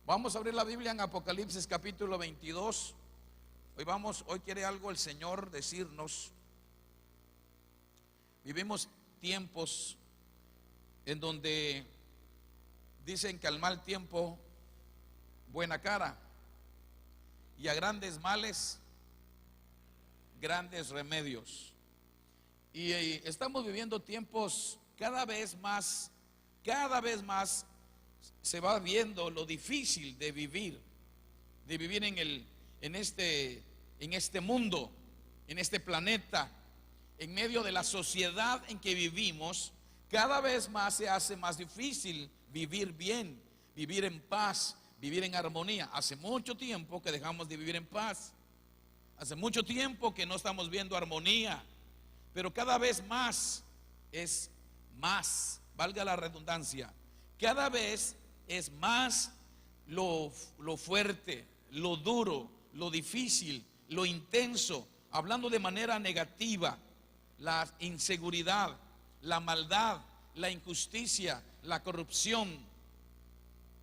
Vamos a abrir la Biblia en Apocalipsis capítulo 22. Hoy quiere algo el Señor decirnos. Vivimos tiempos en donde dicen que al mal tiempo buena cara, y a grandes males grandes remedios. Y estamos viviendo tiempos cada vez más se va viendo lo difícil de vivir en este mundo, en este planeta, en medio de la sociedad en que vivimos. Cada vez más se hace más difícil vivir bien, vivir en paz, vivir en armonía. Hace mucho tiempo que dejamos de vivir en paz, hace mucho tiempo que no estamos viendo armonía, pero cada vez más es más, valga la redundancia, cada vez es más lo fuerte, lo duro, lo difícil, lo intenso, hablando de manera negativa, la inseguridad, la maldad, la injusticia, la corrupción.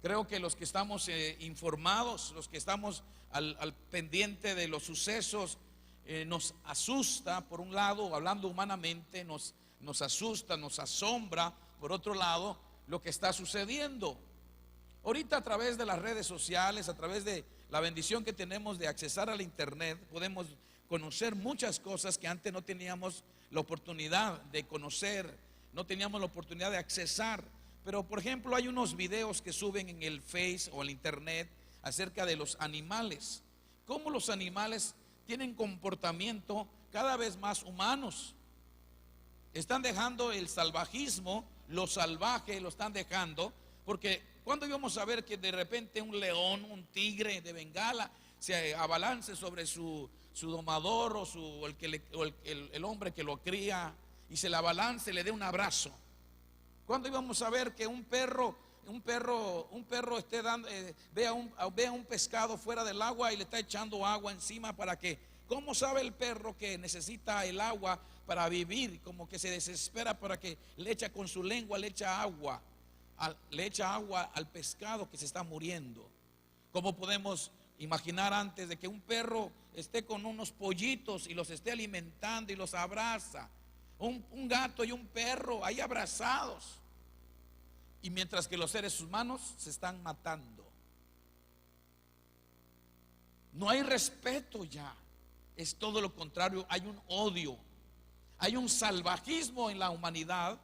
Creo que los que estamos informados, los que estamos al pendiente de los sucesos, nos asusta, por un lado, hablando humanamente, nos asusta, nos asombra, por otro lado, lo que está sucediendo. Ahorita, a través de las redes sociales, a través de la bendición que tenemos de accesar al internet, podemos conocer muchas cosas que antes no teníamos la oportunidad de conocer, no teníamos la oportunidad de accesar. Pero, por ejemplo, hay unos videos que suben en el Face o el internet acerca de los animales, cómo los animales tienen comportamiento cada vez más humanos. Están dejando el salvajismo, lo salvaje lo están dejando, porque ¿cuándo íbamos a ver que de repente un león, un tigre de Bengala se abalance sobre su domador o el hombre que lo cría, y se le abalance, le dé un abrazo? ¿Cuándo íbamos a ver que un perro esté vea un pescado fuera del agua y le está echando agua encima para que? ¿Cómo sabe el perro que necesita el agua para vivir? Como que se desespera para que le echa con su lengua, le echa agua al pescado que se está muriendo. ¿Cómo podemos imaginar antes de que un perro esté con unos pollitos y los esté alimentando y los abraza? Un gato y un perro ahí abrazados, y mientras que los seres humanos se están matando. No hay respeto ya, es todo lo contrario, hay un odio, hay un salvajismo en la humanidad.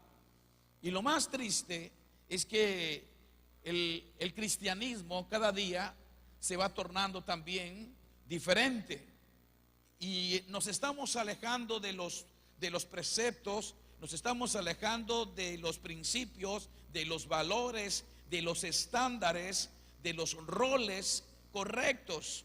Y lo más triste es que el cristianismo cada día se va tornando también diferente, y nos estamos alejando de los preceptos, nos estamos alejando de los principios, de los valores, de los estándares, de los roles correctos.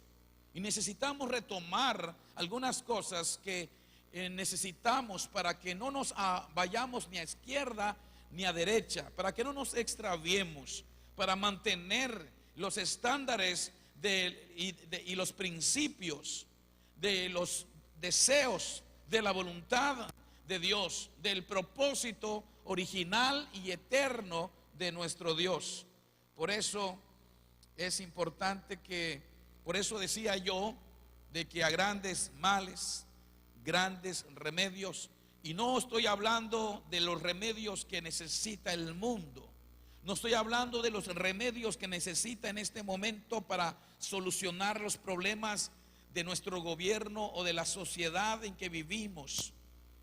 Y necesitamos retomar algunas cosas que necesitamos para que no nos vayamos ni a izquierda ni a derecha, para que no nos extraviemos, para mantener los estándares y los principios de los deseos de la voluntad de Dios, del propósito original y eterno de nuestro Dios. Por eso es importante por eso decía yo, de que a grandes males, grandes remedios. Y no estoy hablando de los remedios que necesita el mundo, no estoy hablando de los remedios que necesita en este momento para solucionar los problemas de nuestro gobierno o de la sociedad en que vivimos.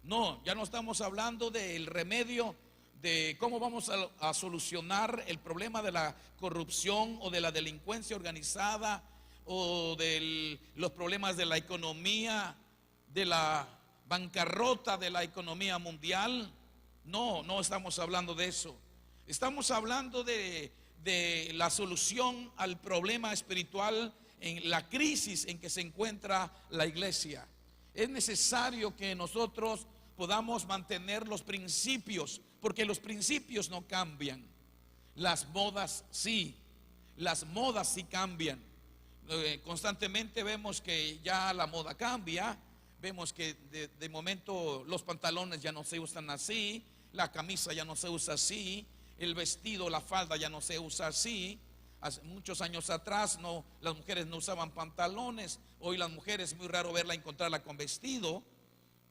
No, ya no estamos hablando del remedio de cómo vamos a solucionar el problema de la corrupción o de la delincuencia organizada, o de los problemas de la economía, de la bancarrota de la economía mundial. No estamos hablando de eso. Estamos hablando de la solución al problema espiritual, en la crisis en que se encuentra la iglesia. Es necesario que nosotros podamos mantener los principios, porque los principios no cambian. Las modas sí cambian. Constantemente vemos que ya la moda cambia. Vemos que de momento los pantalones ya no se usan así, la camisa ya no se usa así, el vestido, la falda ya no se usa así. Hace muchos años atrás las mujeres no usaban pantalones. Hoy las mujeres es muy raro encontrarla con vestido,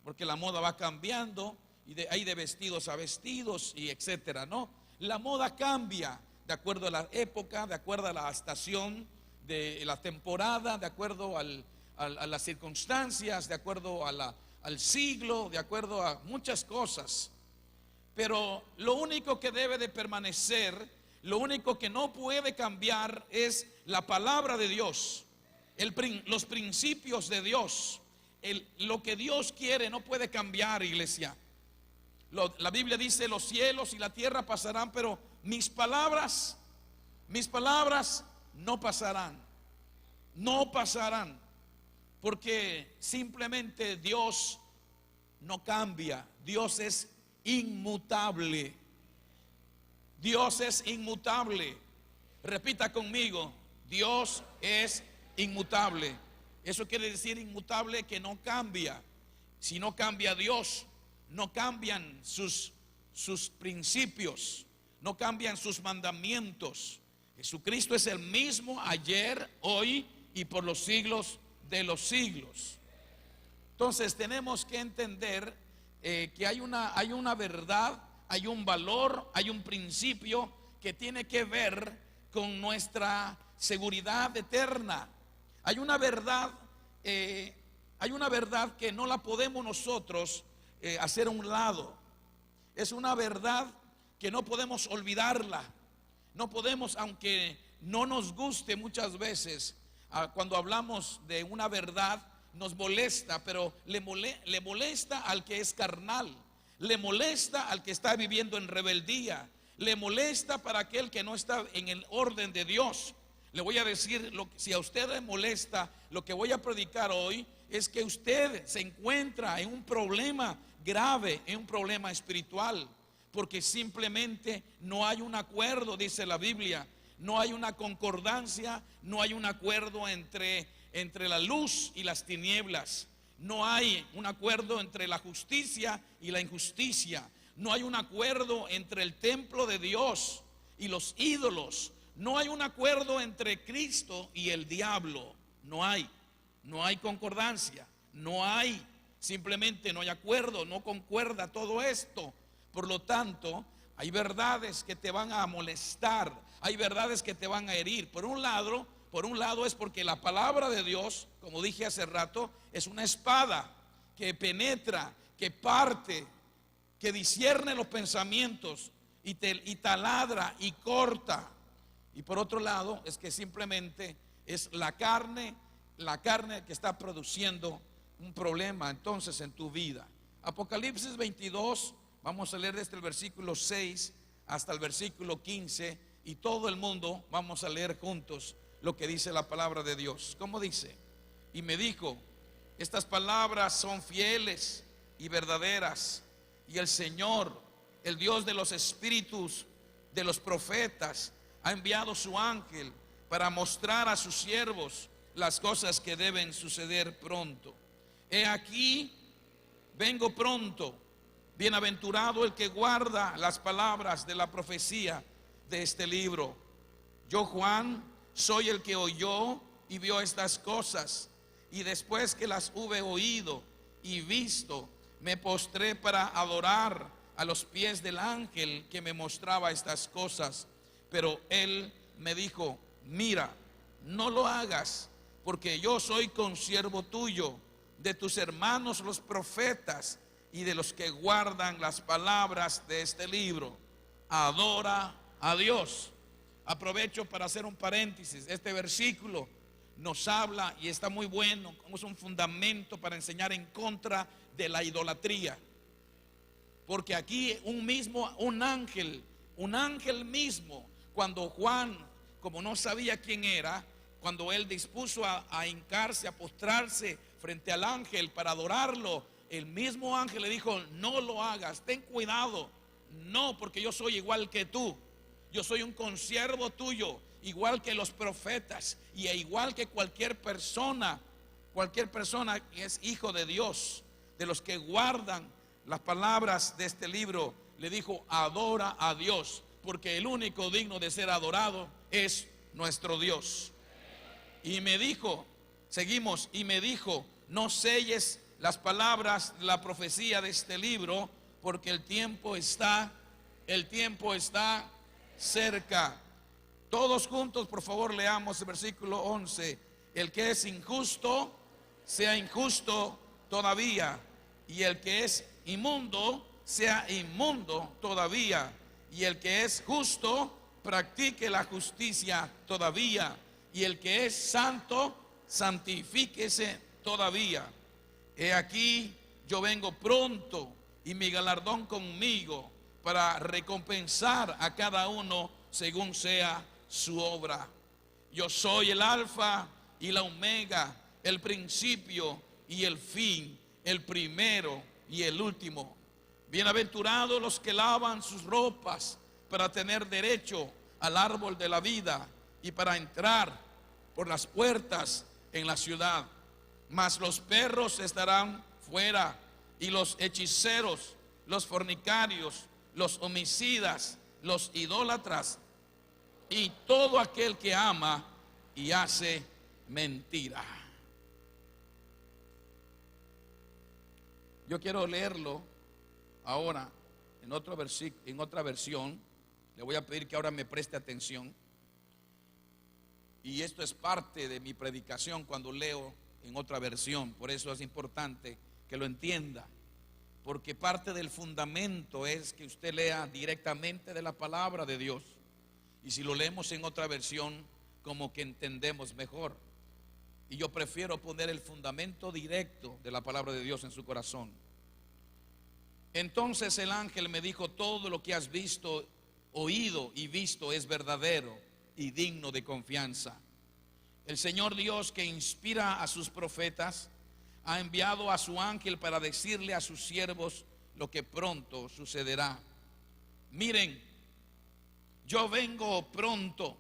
porque la moda va cambiando y hay de vestidos a vestidos y etcétera, ¿no? La moda cambia de acuerdo a la época, de acuerdo a la estación de la temporada, de acuerdo a las circunstancias, de acuerdo al siglo, de acuerdo a muchas cosas. Pero lo único que debe de permanecer, lo único que no puede cambiar es la palabra de Dios, los principios de Dios. Lo que Dios quiere no puede cambiar, iglesia. La Biblia dice: los cielos y la tierra pasarán, pero mis palabras no pasarán. No pasarán, porque simplemente Dios no cambia. Dios es inmutable. Dios es inmutable. Repita conmigo: Dios es inmutable. Eso quiere decir inmutable, que no cambia. Si no cambia Dios, no cambian sus principios, no cambian sus mandamientos. Jesucristo es el mismo ayer, hoy y por los siglos de los siglos. Entonces tenemos que entender que hay una verdad, hay un valor, hay un principio que tiene que ver con nuestra seguridad eterna. Hay una verdad que no la podemos nosotros hacer a un lado. Es una verdad que no podemos olvidarla. No podemos, aunque no nos guste muchas veces, cuando hablamos de una verdad, nos molesta, pero le molesta al que es carnal, le molesta al que está viviendo en rebeldía, le molesta para aquel que no está en el orden de Dios. Le voy a decir, si a usted le molesta, lo que voy a predicar hoy es que usted se encuentra en un problema grave, en un problema espiritual, porque simplemente no hay un acuerdo, dice la Biblia, no hay una concordancia, no hay un acuerdo entre la luz y las tinieblas, no hay un acuerdo entre la justicia y la injusticia, no hay un acuerdo entre el templo de Dios y los ídolos, no hay un acuerdo entre Cristo y el diablo. No hay concordancia, simplemente no hay acuerdo, no concuerda todo esto. Por lo tanto, hay verdades que te van a molestar, hay verdades que te van a herir. Por un lado es porque la palabra de Dios, como dije hace rato, es una espada que penetra, que parte, que discierne los pensamientos y taladra y corta. Y por otro lado es que simplemente es la carne que está produciendo un problema entonces en tu vida. Apocalipsis 22, vamos a leer desde el versículo 6 hasta el versículo 15, y todo el mundo vamos a leer juntos lo que dice la palabra de Dios. ¿Cómo dice? Y me dijo: estas palabras son fieles y verdaderas, y el Señor, el Dios de los espíritus de los profetas, ha enviado su ángel para mostrar a sus siervos las cosas que deben suceder pronto. He aquí, vengo pronto. Bienaventurado el que guarda las palabras de la profecía de este libro. Yo, Juan, soy el que oyó y vio estas cosas, y después que las hube oído y visto, me postré para adorar a los pies del ángel que me mostraba estas cosas. Pero él me dijo: mira, no lo hagas, porque yo soy consiervo tuyo, de tus hermanos los profetas y de los que guardan las palabras de este libro. Adora a Dios. Aprovecho para hacer un paréntesis. Este versículo nos habla, y está muy bueno, como es un fundamento para enseñar en contra de la idolatría. Porque aquí un ángel mismo, cuando Juan, como no sabía quién era, cuando él dispuso a hincarse, a postrarse frente al ángel para adorarlo, el mismo ángel le dijo: no lo hagas, ten cuidado, no, porque yo soy igual que tú, yo soy un consiervo tuyo, igual que los profetas, y igual que cualquier persona que es hijo de Dios, de los que guardan las palabras de este libro. Le dijo: adora a Dios, porque el único digno de ser adorado es nuestro Dios. Y me dijo, seguimos, y me dijo, no selles las palabras de la profecía de este libro, porque el tiempo está cerca. Todos juntos, por favor, leamos el versículo 11. El que es injusto, sea injusto todavía, y el que es inmundo, sea inmundo todavía, y el que es justo, practique la justicia todavía, y el que es santo, santifíquese todavía. He aquí, yo vengo pronto, y mi galardón conmigo, para recompensar a cada uno según sea su obra. Yo soy el alfa y la omega, el principio y el fin, el primero y el último. Bienaventurados los que lavan sus ropas para tener derecho al árbol de la vida y para entrar por las puertas en la ciudad. Mas los perros estarán fuera, y los hechiceros, los fornicarios, los homicidas, los idólatras y todo aquel que ama y hace mentira. Yo quiero leerlo ahora en otra versión. Le voy a pedir que ahora me preste atención. Y esto es parte de mi predicación cuando leo en otra versión. Por eso es importante que lo entienda, porque parte del fundamento es que usted lea directamente de la palabra de Dios. Y si lo leemos en otra versión, como que entendemos mejor. Y yo prefiero poner el fundamento directo de la palabra de Dios en su corazón. Entonces el ángel me dijo: todo lo que has visto, oído y visto es verdadero y digno de confianza. El Señor Dios, que inspira a sus profetas, ha enviado a su ángel para decirle a sus siervos lo que pronto sucederá. Miren, yo vengo pronto.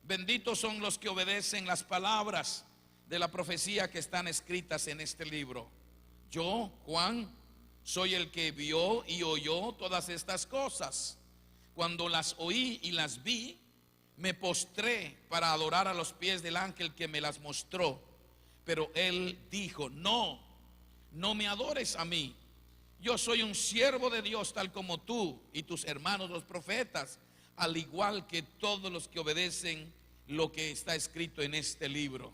Benditos son los que obedecen las palabras de la profecía que están escritas en este libro. Yo, Juan, soy el que vio y oyó todas estas cosas. Cuando las oí y las vi, me postré para adorar a los pies del ángel que me las mostró. Pero él dijo: no me adores a mí. Yo soy un siervo de Dios, tal como tú y tus hermanos los profetas, al igual que todos los que obedecen lo que está escrito en este libro.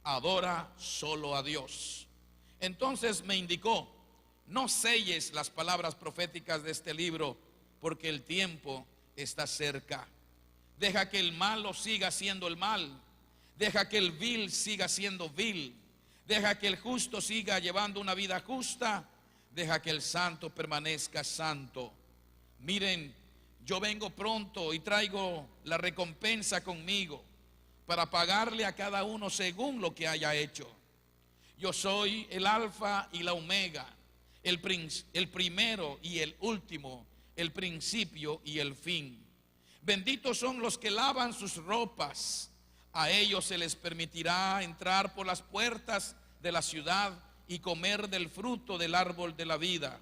Adora solo a Dios. Entonces me indicó: no selles las palabras proféticas de este libro, porque el tiempo está cerca. Deja que el malo siga siendo el mal. Deja que el vil siga siendo vil. Deja que el justo siga llevando una vida justa. Deja que el santo permanezca santo. Miren, yo vengo pronto y traigo la recompensa conmigo para pagarle a cada uno según lo que haya hecho. Yo soy el alfa y la omega, el primero y el último, el principio y el fin. Benditos son los que lavan sus ropas. A ellos se les permitirá entrar por las puertas de la ciudad y comer del fruto del árbol de la vida.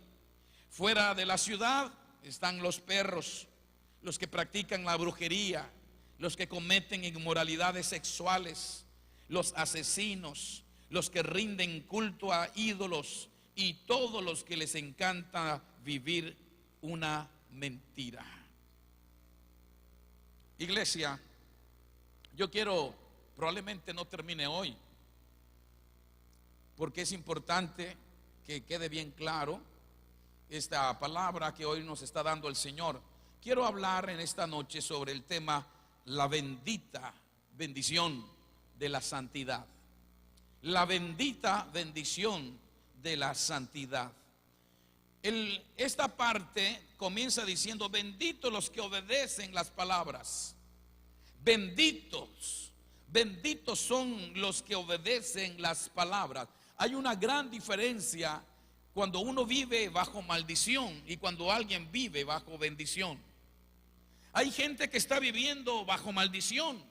Fuera de la ciudad están los perros, los que practican la brujería, los que cometen inmoralidades sexuales, los asesinos, los que rinden culto a ídolos y todos los que les encanta vivir una mentira. Iglesia, yo quiero, probablemente no termine hoy, porque es importante que quede bien claro esta palabra que hoy nos está dando el Señor. Quiero hablar en esta noche sobre el tema: la bendita bendición de la santidad. La bendita bendición de la santidad. Esta parte comienza diciendo: benditos los que obedecen las palabras. Benditos son los que obedecen las palabras. Hay una gran diferencia cuando uno vive bajo maldición y cuando alguien vive bajo bendición. Hay gente que está viviendo bajo maldición,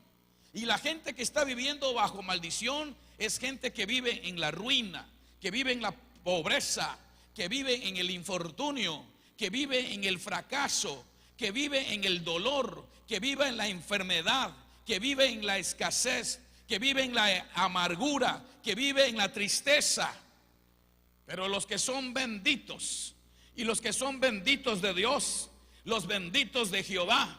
y la gente que está viviendo bajo maldición es gente que vive en la ruina, que vive en la pobreza, que vive en el infortunio, que vive en el fracaso, que vive en el dolor, que vive en la enfermedad, que vive en la escasez, que vive en la amargura, que vive en la tristeza. Pero los que son benditos, y los que son benditos de Dios, los benditos de Jehová,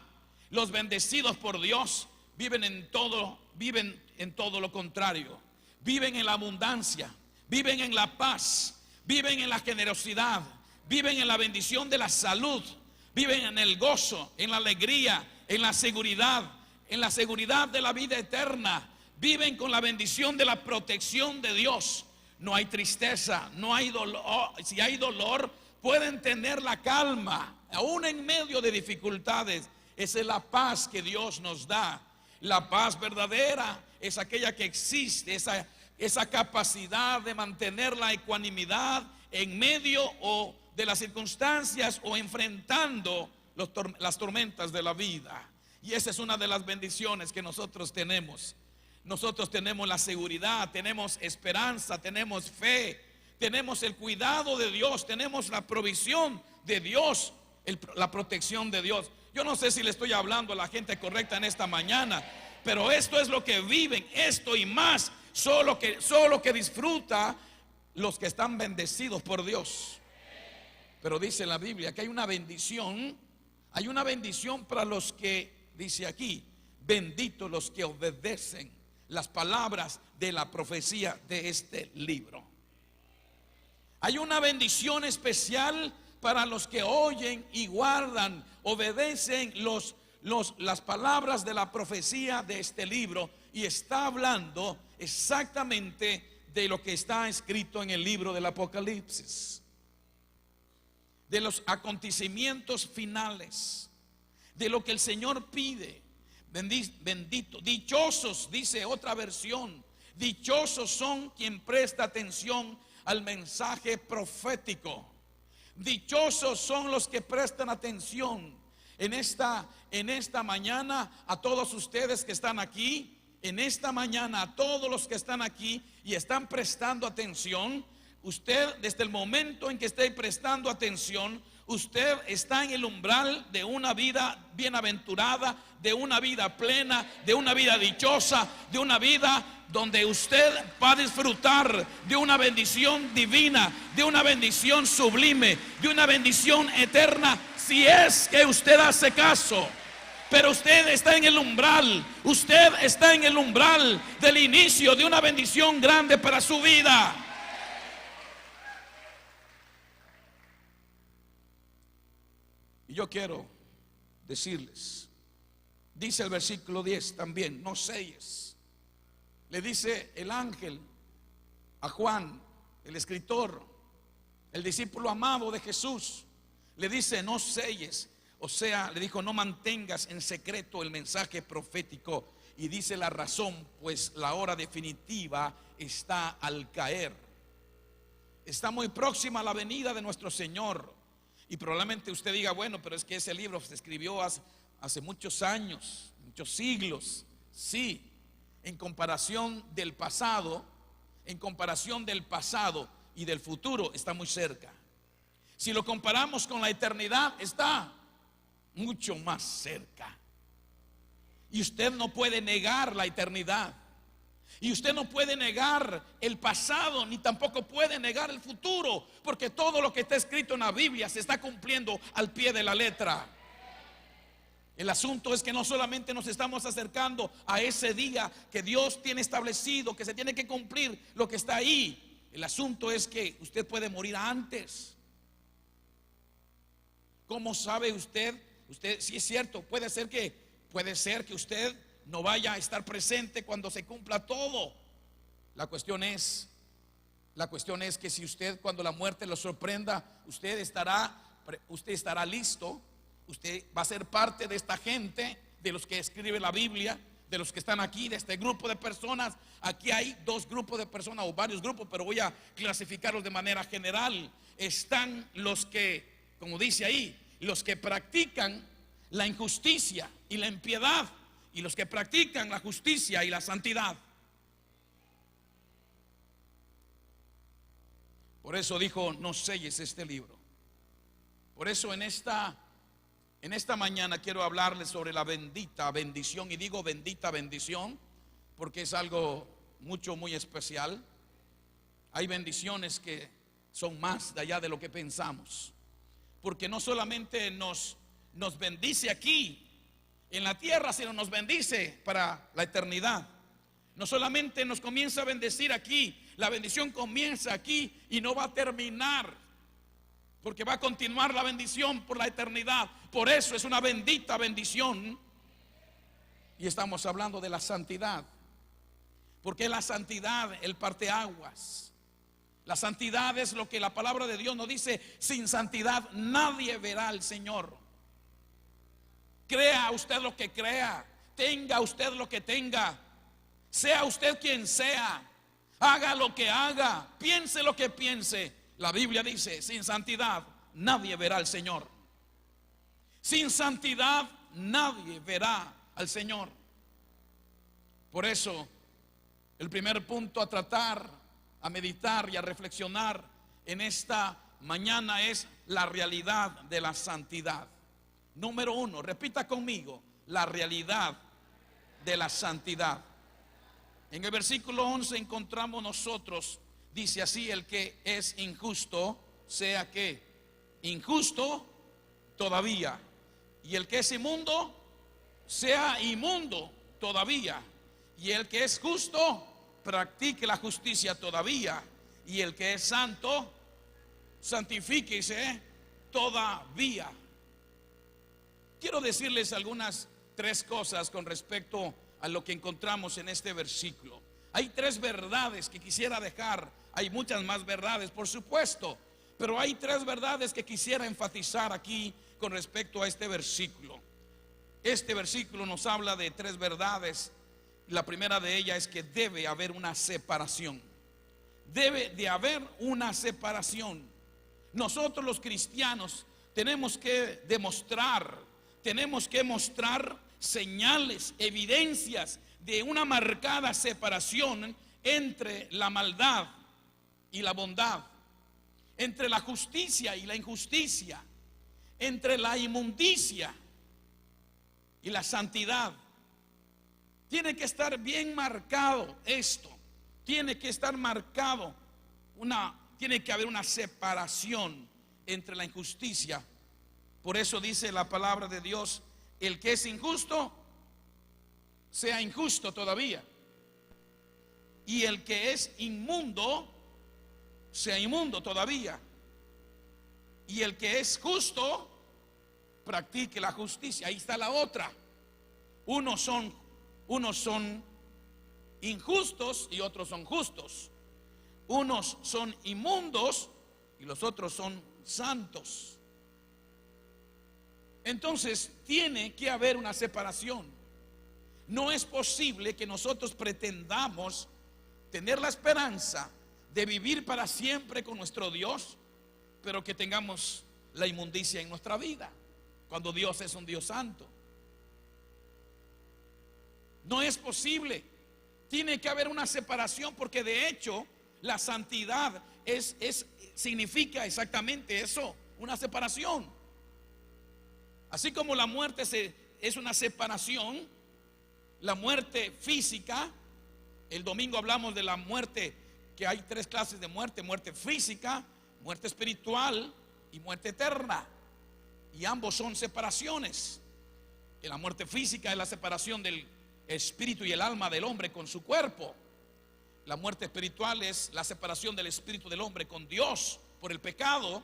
los bendecidos por Dios, viven en todo lo contrario. Viven en la abundancia, viven en la paz, viven en la generosidad, viven en la bendición de la salud, viven en el gozo, en la alegría, en la seguridad de la vida eterna. Viven con la bendición de la protección de Dios. No hay tristeza, no hay dolor. Si hay dolor, pueden tener la calma, aún en medio de dificultades. Esa es la paz que Dios nos da. La paz verdadera es aquella que existe, esa capacidad de mantener la ecuanimidad en medio o de las circunstancias o enfrentando las tormentas de la vida. Y esa es una de las bendiciones que nosotros tenemos. Nosotros tenemos la seguridad, tenemos esperanza, tenemos fe, tenemos el cuidado de Dios, tenemos la provisión de Dios, la protección de Dios. Yo no sé si le estoy hablando a la gente correcta en esta mañana, pero esto es lo que viven, esto y más, solo que disfruta los que están bendecidos por Dios. Pero dice la Biblia que hay una bendición para los que, dice aquí, benditos los que obedecen las palabras de la profecía de este libro. Hay una bendición especial para los que oyen y guardan, obedecen las palabras de la profecía de este libro. Y está hablando exactamente de lo que está escrito en el libro del Apocalipsis, de los acontecimientos finales, de lo que el Señor pide. Bendito, dichosos, dice otra versión, dichosos son quien presta atención al mensaje profético. Dichosos son los que prestan atención en esta mañana. A todos ustedes que están aquí, en esta mañana, a todos los que están aquí y están prestando atención, usted, desde el momento en que esté prestando atención, usted está en el umbral de una vida bienaventurada, de una vida plena, de una vida dichosa, de una vida donde usted va a disfrutar de una bendición divina, de una bendición sublime, de una bendición eterna, si es que usted hace caso. Pero usted está en el umbral, usted está en el umbral del inicio de una bendición grande para su vida. Y yo quiero decirles, dice el versículo 10 también, no selles. Le dice el ángel a Juan, el escritor, el discípulo amado de Jesús, le dice, no selles. O sea, le dijo, no mantengas en secreto el mensaje profético. Y dice la razón, pues la hora definitiva está al caer. Está muy próxima a la venida de nuestro Señor. Y probablemente usted diga, bueno, pero es que ese libro se escribió hace muchos años, muchos siglos. Sí, en comparación del pasado y del futuro está muy cerca. Si lo comparamos con la eternidad, está mucho más cerca. Y usted no puede negar la eternidad. Y usted no puede negar el pasado, ni tampoco puede negar el futuro, porque todo lo que está escrito en la Biblia se está cumpliendo al pie de la letra. El asunto es que no solamente nos estamos acercando a ese día que Dios tiene establecido, que se tiene que cumplir lo que está ahí. El asunto es que usted puede morir antes. ¿Cómo sabe usted? Usted, sí es cierto, puede ser que usted no vaya a estar presente cuando se cumpla todo. La cuestión es que si usted, cuando la muerte lo sorprenda, usted estará listo. Usted va a ser parte de esta gente, de los que escribe la Biblia, de los que están aquí, de este grupo de personas. Aquí hay dos grupos de personas o varios grupos, pero voy a clasificarlos de manera general. Están los que, como dice ahí, los que practican la injusticia y la impiedad, y los que practican la justicia y la santidad. Por eso dijo, no selles este libro. Por eso en esta En esta mañana quiero hablarles sobre la bendita bendición, y digo bendita bendición porque es algo muy especial. Hay bendiciones que son más de allá de lo que pensamos, porque no solamente nos bendice aquí en la tierra, sino nos bendice para la eternidad. No solamente nos comienza a bendecir aquí, la bendición comienza aquí y no va a terminar, porque va a continuar la bendición por la eternidad. Por eso es una bendita bendición. Y estamos hablando de la santidad, porque la santidad, el parteaguas. La santidad es lo que la palabra de Dios nos dice: sin santidad nadie verá al Señor. Crea usted lo que crea, tenga usted lo que tenga, sea usted quien sea, haga lo que haga, piense lo que piense. La Biblia dice: sin santidad nadie verá al Señor. Sin santidad nadie verá al Señor. Por eso el primer punto a tratar, a meditar y a reflexionar en esta mañana es la realidad de la santidad. Número 1, repita conmigo: la realidad de la santidad. En el versículo 11 encontramos nosotros, dice así: el que es injusto, sea que injusto todavía, y el que es inmundo, sea inmundo todavía, y el que es justo, practique la justicia todavía, y el que es santo, santifíquese todavía. Quiero decirles algunas 3 cosas con respecto a lo que encontramos en este versículo. Hay 3 verdades que quisiera dejar. Hay muchas más verdades, por supuesto, pero hay 3 verdades que quisiera enfatizar aquí con respecto a este versículo. Este versículo nos habla de 3 verdades. La primera de ellas es que debe haber una separación. Debe de haber una separación. Nosotros los cristianos tenemos que mostrar señales, evidencias de una marcada separación entre la maldad y la bondad, entre la justicia y la injusticia, entre la inmundicia y la santidad. Tiene que estar bien marcado esto. Tiene que estar marcado tiene que haber una separación entre la injusticia. Por eso dice la palabra de Dios: el que es injusto, sea injusto todavía, y el que es inmundo, sea inmundo todavía, y el que es justo, practique la justicia. Ahí está la otra. Unos son injustos y otros son justos. Unos son inmundos y los otros son santos. Entonces tiene que haber una separación. No es posible que nosotros pretendamos tener la esperanza de vivir para siempre con nuestro Dios, pero que tengamos la inmundicia en nuestra vida, cuando Dios es un Dios santo. No es posible. Tiene que haber una separación, porque de hecho la santidad significa exactamente eso, una separación. Así como la muerte es una separación, la muerte física. El domingo hablamos de la muerte, que hay 3 clases de muerte: muerte física, muerte espiritual y muerte eterna. Y ambos son separaciones. En la muerte física es la separación del espíritu y el alma del hombre con su cuerpo. La muerte espiritual es la separación del espíritu del hombre con Dios por el pecado.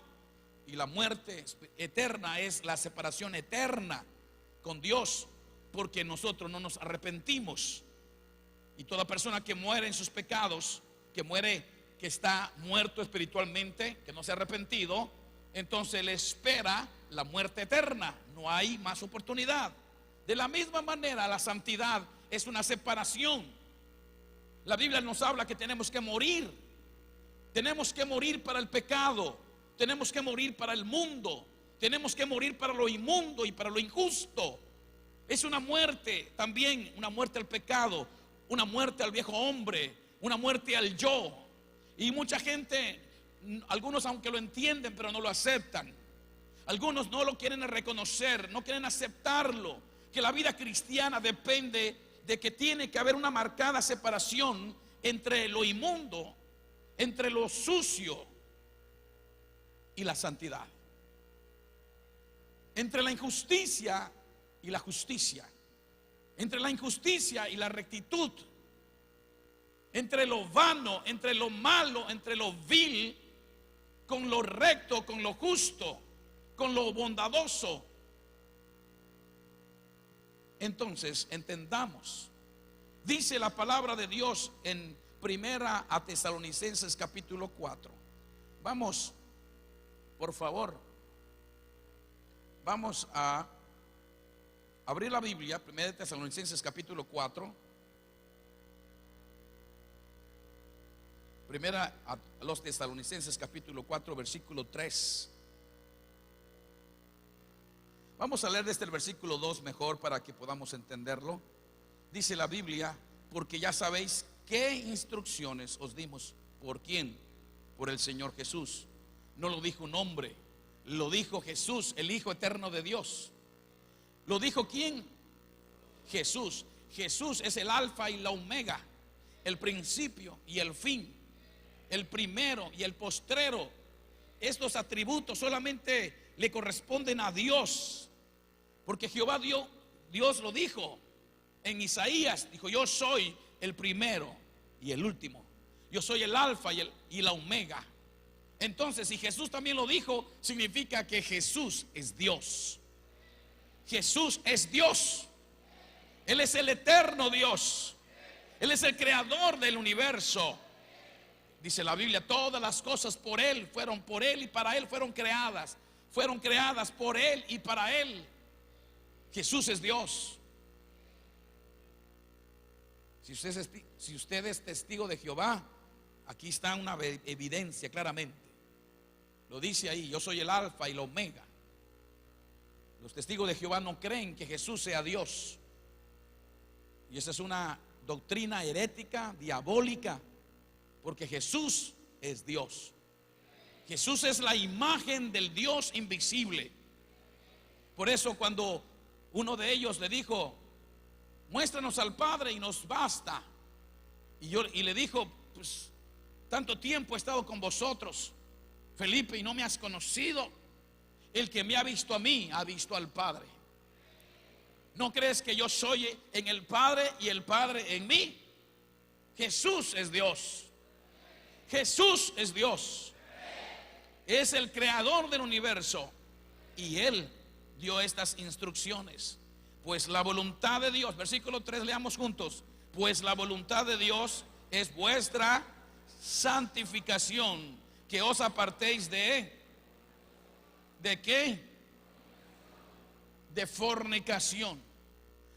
Y la muerte eterna es la separación eterna con Dios, porque nosotros no nos arrepentimos. Y toda persona que muere en sus pecados, que está muerto espiritualmente, que no se ha arrepentido, entonces le espera la muerte eterna. No hay más oportunidad. De la misma manera, la santidad es una separación. La Biblia nos habla que tenemos que morir. Tenemos que morir para el pecado. Tenemos que morir para el mundo. Tenemos que morir para lo inmundo y para lo injusto. Es una muerte también, una muerte al pecado, una muerte al viejo hombre, una muerte al yo. Y mucha gente, algunos aunque lo entienden, pero no lo aceptan. Algunos no lo quieren reconocer, no quieren aceptarlo, que la vida cristiana depende de que tiene que haber una marcada separación entre lo inmundo, entre lo sucio y la santidad, entre la injusticia y la justicia, entre la injusticia y la rectitud, entre lo vano, entre lo malo, entre lo vil, con lo recto, con lo justo, con lo bondadoso. Entonces entendamos, dice la palabra de Dios en Primera a Tesalonicenses capítulo 4. Vamos, por favor, vamos a abrir la Biblia, Primera de Tesalonicenses capítulo 4. Primera a los Tesalonicenses capítulo 4 versículo 3. Vamos a leer desde el versículo 2 mejor para que podamos entenderlo. Dice la Biblia: porque ya sabéis qué instrucciones os dimos. ¿Por quién? Por el Señor Jesús. No lo dijo un hombre, lo dijo Jesús, el Hijo eterno de Dios. ¿Lo dijo quién? Jesús. Jesús es el alfa y la omega, el principio y el fin, el primero y el postrero. Estos atributos solamente le corresponden a Dios, porque Jehová Dios lo dijo en Isaías, dijo: yo soy el primero y el último, yo soy el alfa y la omega. Entonces, si Jesús también lo dijo, significa que Jesús es Dios. Jesús es Dios. Él es el eterno Dios. Él es el creador del universo. Dice la Biblia: todas las cosas por Él fueron, por Él y para Él fueron creadas. Fueron creadas por Él y para Él. Jesús es Dios. Si usted es testigo de Jehová, aquí está una evidencia claramente. Lo dice ahí: yo soy el alfa y la omega. Los testigos de Jehová no creen que Jesús sea Dios. Y esa es una doctrina herética, diabólica, porque Jesús es Dios. Jesús es la imagen del Dios invisible. Por eso cuando uno de ellos le dijo: muéstranos al Padre y nos basta, y le dijo: pues tanto tiempo he estado con vosotros, Felipe, y no me has conocido. El que me ha visto a mí ha visto al Padre. ¿No crees que yo soy en el Padre y el Padre en mí? Jesús es Dios. Jesús es Dios. Es el creador del universo, y Él dio estas instrucciones. Pues la voluntad de Dios, versículo 3, leamos juntos: pues la voluntad de Dios es vuestra santificación, que os apartéis ¿de qué? De fornicación.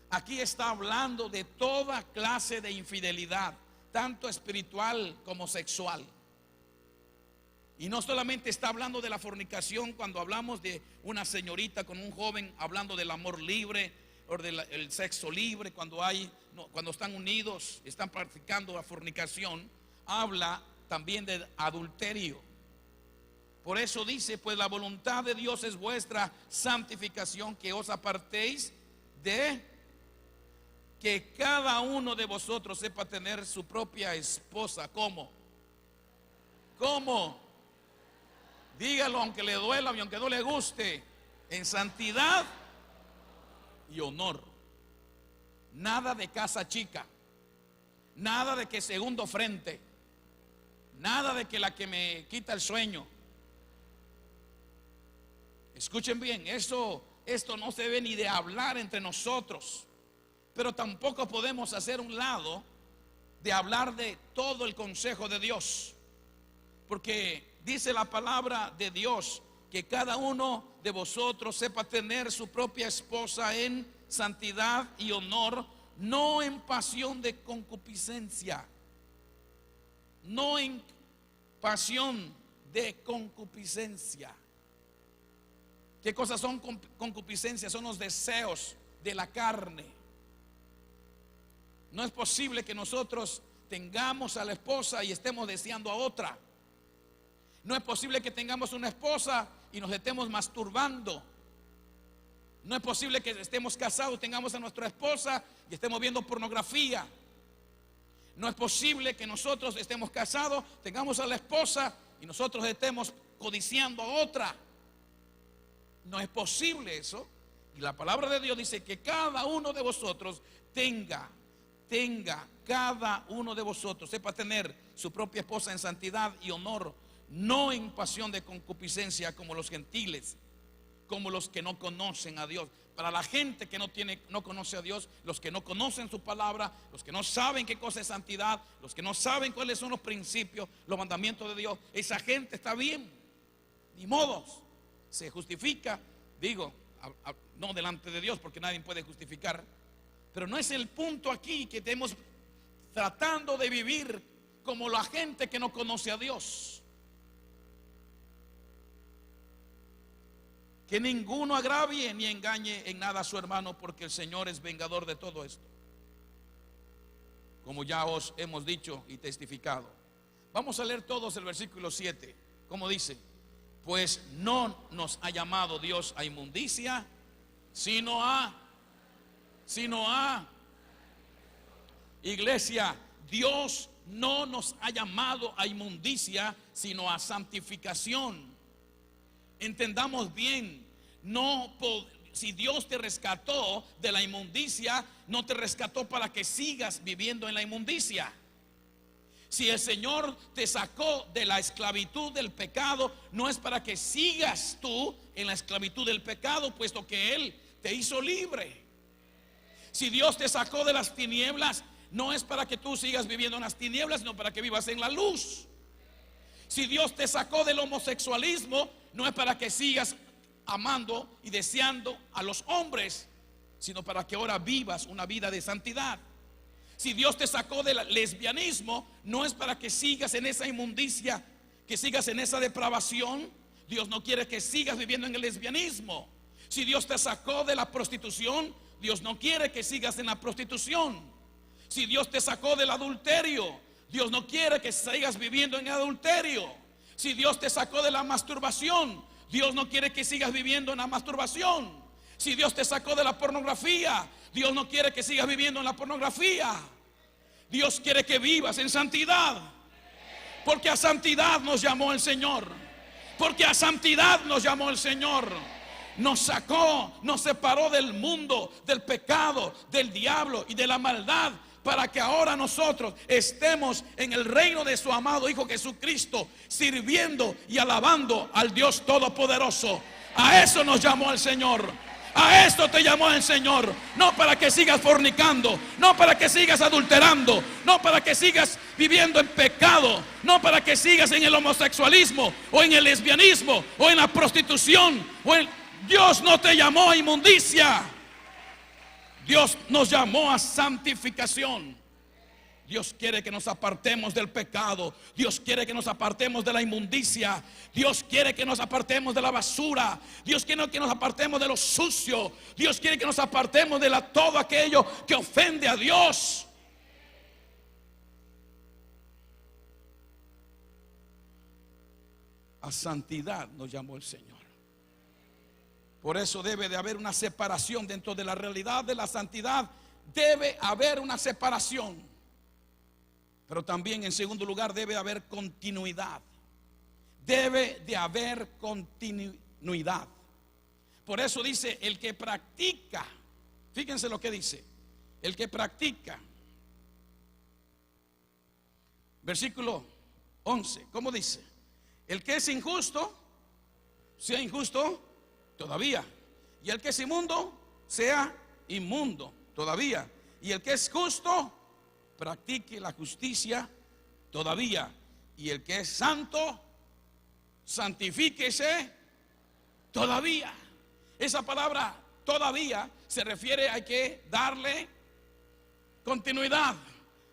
Aquí está hablando de toda clase de infidelidad, tanto espiritual como sexual. Y no solamente está hablando de la fornicación cuando hablamos de una señorita con un joven, hablando del amor libre o del sexo libre, cuando están unidos, están practicando la fornicación. Habla también de adulterio. Por eso dice: pues la voluntad de Dios es vuestra santificación, que os apartéis de que cada uno de vosotros sepa tener su propia esposa. ¿Cómo? ¿Cómo? Dígalo aunque le duela y aunque no le guste. En santidad y honor. Nada de casa chica, nada de que segundo frente, nada de que la que me quita el sueño. Escuchen bien, esto no se debe ni de hablar entre nosotros, pero tampoco podemos hacer un lado de hablar de todo el consejo de Dios, porque dice la palabra de Dios que cada uno de vosotros sepa tener su propia esposa en santidad y honor, no en pasión de concupiscencia, no en pasión de concupiscencia. ¿Qué cosas son concupiscencias? Son los deseos de la carne. No es posible que nosotros tengamos a la esposa y estemos deseando a otra. No es posible que tengamos una esposa y nos estemos masturbando. No es posible que estemos casados, tengamos a nuestra esposa y estemos viendo pornografía. No es posible que nosotros estemos casados, tengamos a la esposa y nosotros estemos codiciando a otra. No es posible eso. Y la palabra de Dios dice que cada uno de vosotros tenga, cada uno de vosotros sepa tener su propia esposa en santidad y honor, no en pasión de concupiscencia como los gentiles, como los que no conocen a Dios. Para la gente que no conoce a Dios, los que no conocen su palabra, los que no saben qué cosa es santidad, los que no saben cuáles son los principios, los mandamientos de Dios, esa gente está bien, ni modos, se justifica, digo, no delante de Dios, porque nadie puede justificar, pero no es el punto aquí, que estemos tratando de vivir como la gente que no conoce a Dios. Que ninguno agravie ni engañe en nada a su hermano, porque el Señor es vengador de todo esto, como ya os hemos dicho y testificado. Vamos a leer todos el versículo 7. Como dice: pues no nos ha llamado Dios a inmundicia, sino a iglesia, Dios no nos ha llamado a inmundicia, sino a santificación. Entendamos bien, si Dios te rescató de la inmundicia, no te rescató para que sigas viviendo en la inmundicia. Si el Señor te sacó de la esclavitud del pecado, no es para que sigas tú en la esclavitud del pecado, puesto que Él te hizo libre. Si Dios te sacó de las tinieblas, no es para que tú sigas viviendo en las tinieblas, sino para que vivas en la luz. Si Dios te sacó del homosexualismo, no es para que sigas amando y deseando a los hombres, sino para que ahora vivas una vida de santidad. Si Dios te sacó del lesbianismo, no es para que sigas en esa inmundicia, que sigas en esa depravación. Dios no quiere que sigas viviendo en el lesbianismo. Si Dios te sacó de la prostitución, Dios no quiere que sigas en la prostitución. Si Dios te sacó del adulterio, Dios no quiere que sigas viviendo en el adulterio. Si Dios te sacó de la masturbación, Dios no quiere que sigas viviendo en la masturbación. Si Dios te sacó de la pornografía, Dios no quiere que sigas viviendo en la pornografía. Dios quiere que vivas en santidad, porque a santidad nos llamó el Señor. Porque a santidad nos llamó el Señor. Nos sacó, nos separó del mundo, del pecado, del diablo y de la maldad, para que ahora nosotros estemos en el reino de su amado Hijo Jesucristo, sirviendo y alabando al Dios Todopoderoso. A eso nos llamó el Señor. A esto te llamó el Señor. No para que sigas fornicando, no para que sigas adulterando, no para que sigas viviendo en pecado, no para que sigas en el homosexualismo o en el lesbianismo o en la prostitución Dios no te llamó a inmundicia. Dios nos llamó a santificación. Dios quiere que nos apartemos del pecado. Dios quiere que nos apartemos de la inmundicia. Dios quiere que nos apartemos de la basura. Dios quiere que nos apartemos de lo sucio. Dios quiere que nos apartemos de todo aquello que ofende a Dios. A santidad nos llamó el Señor. Por eso debe de haber una separación dentro de la realidad de la santidad. Debe haber una separación. Pero también, en segundo lugar, debe haber continuidad. Debe de haber continuidad. Por eso dice: el que practica. Fíjense lo que dice: el que practica. Versículo 11. ¿Cómo dice? El que es injusto, sea injusto todavía. Y el que es inmundo, sea inmundo todavía. Y el que es justo, practique la justicia todavía. Y el que es santo, santifíquese todavía. Esa palabra todavía se refiere a que darle continuidad.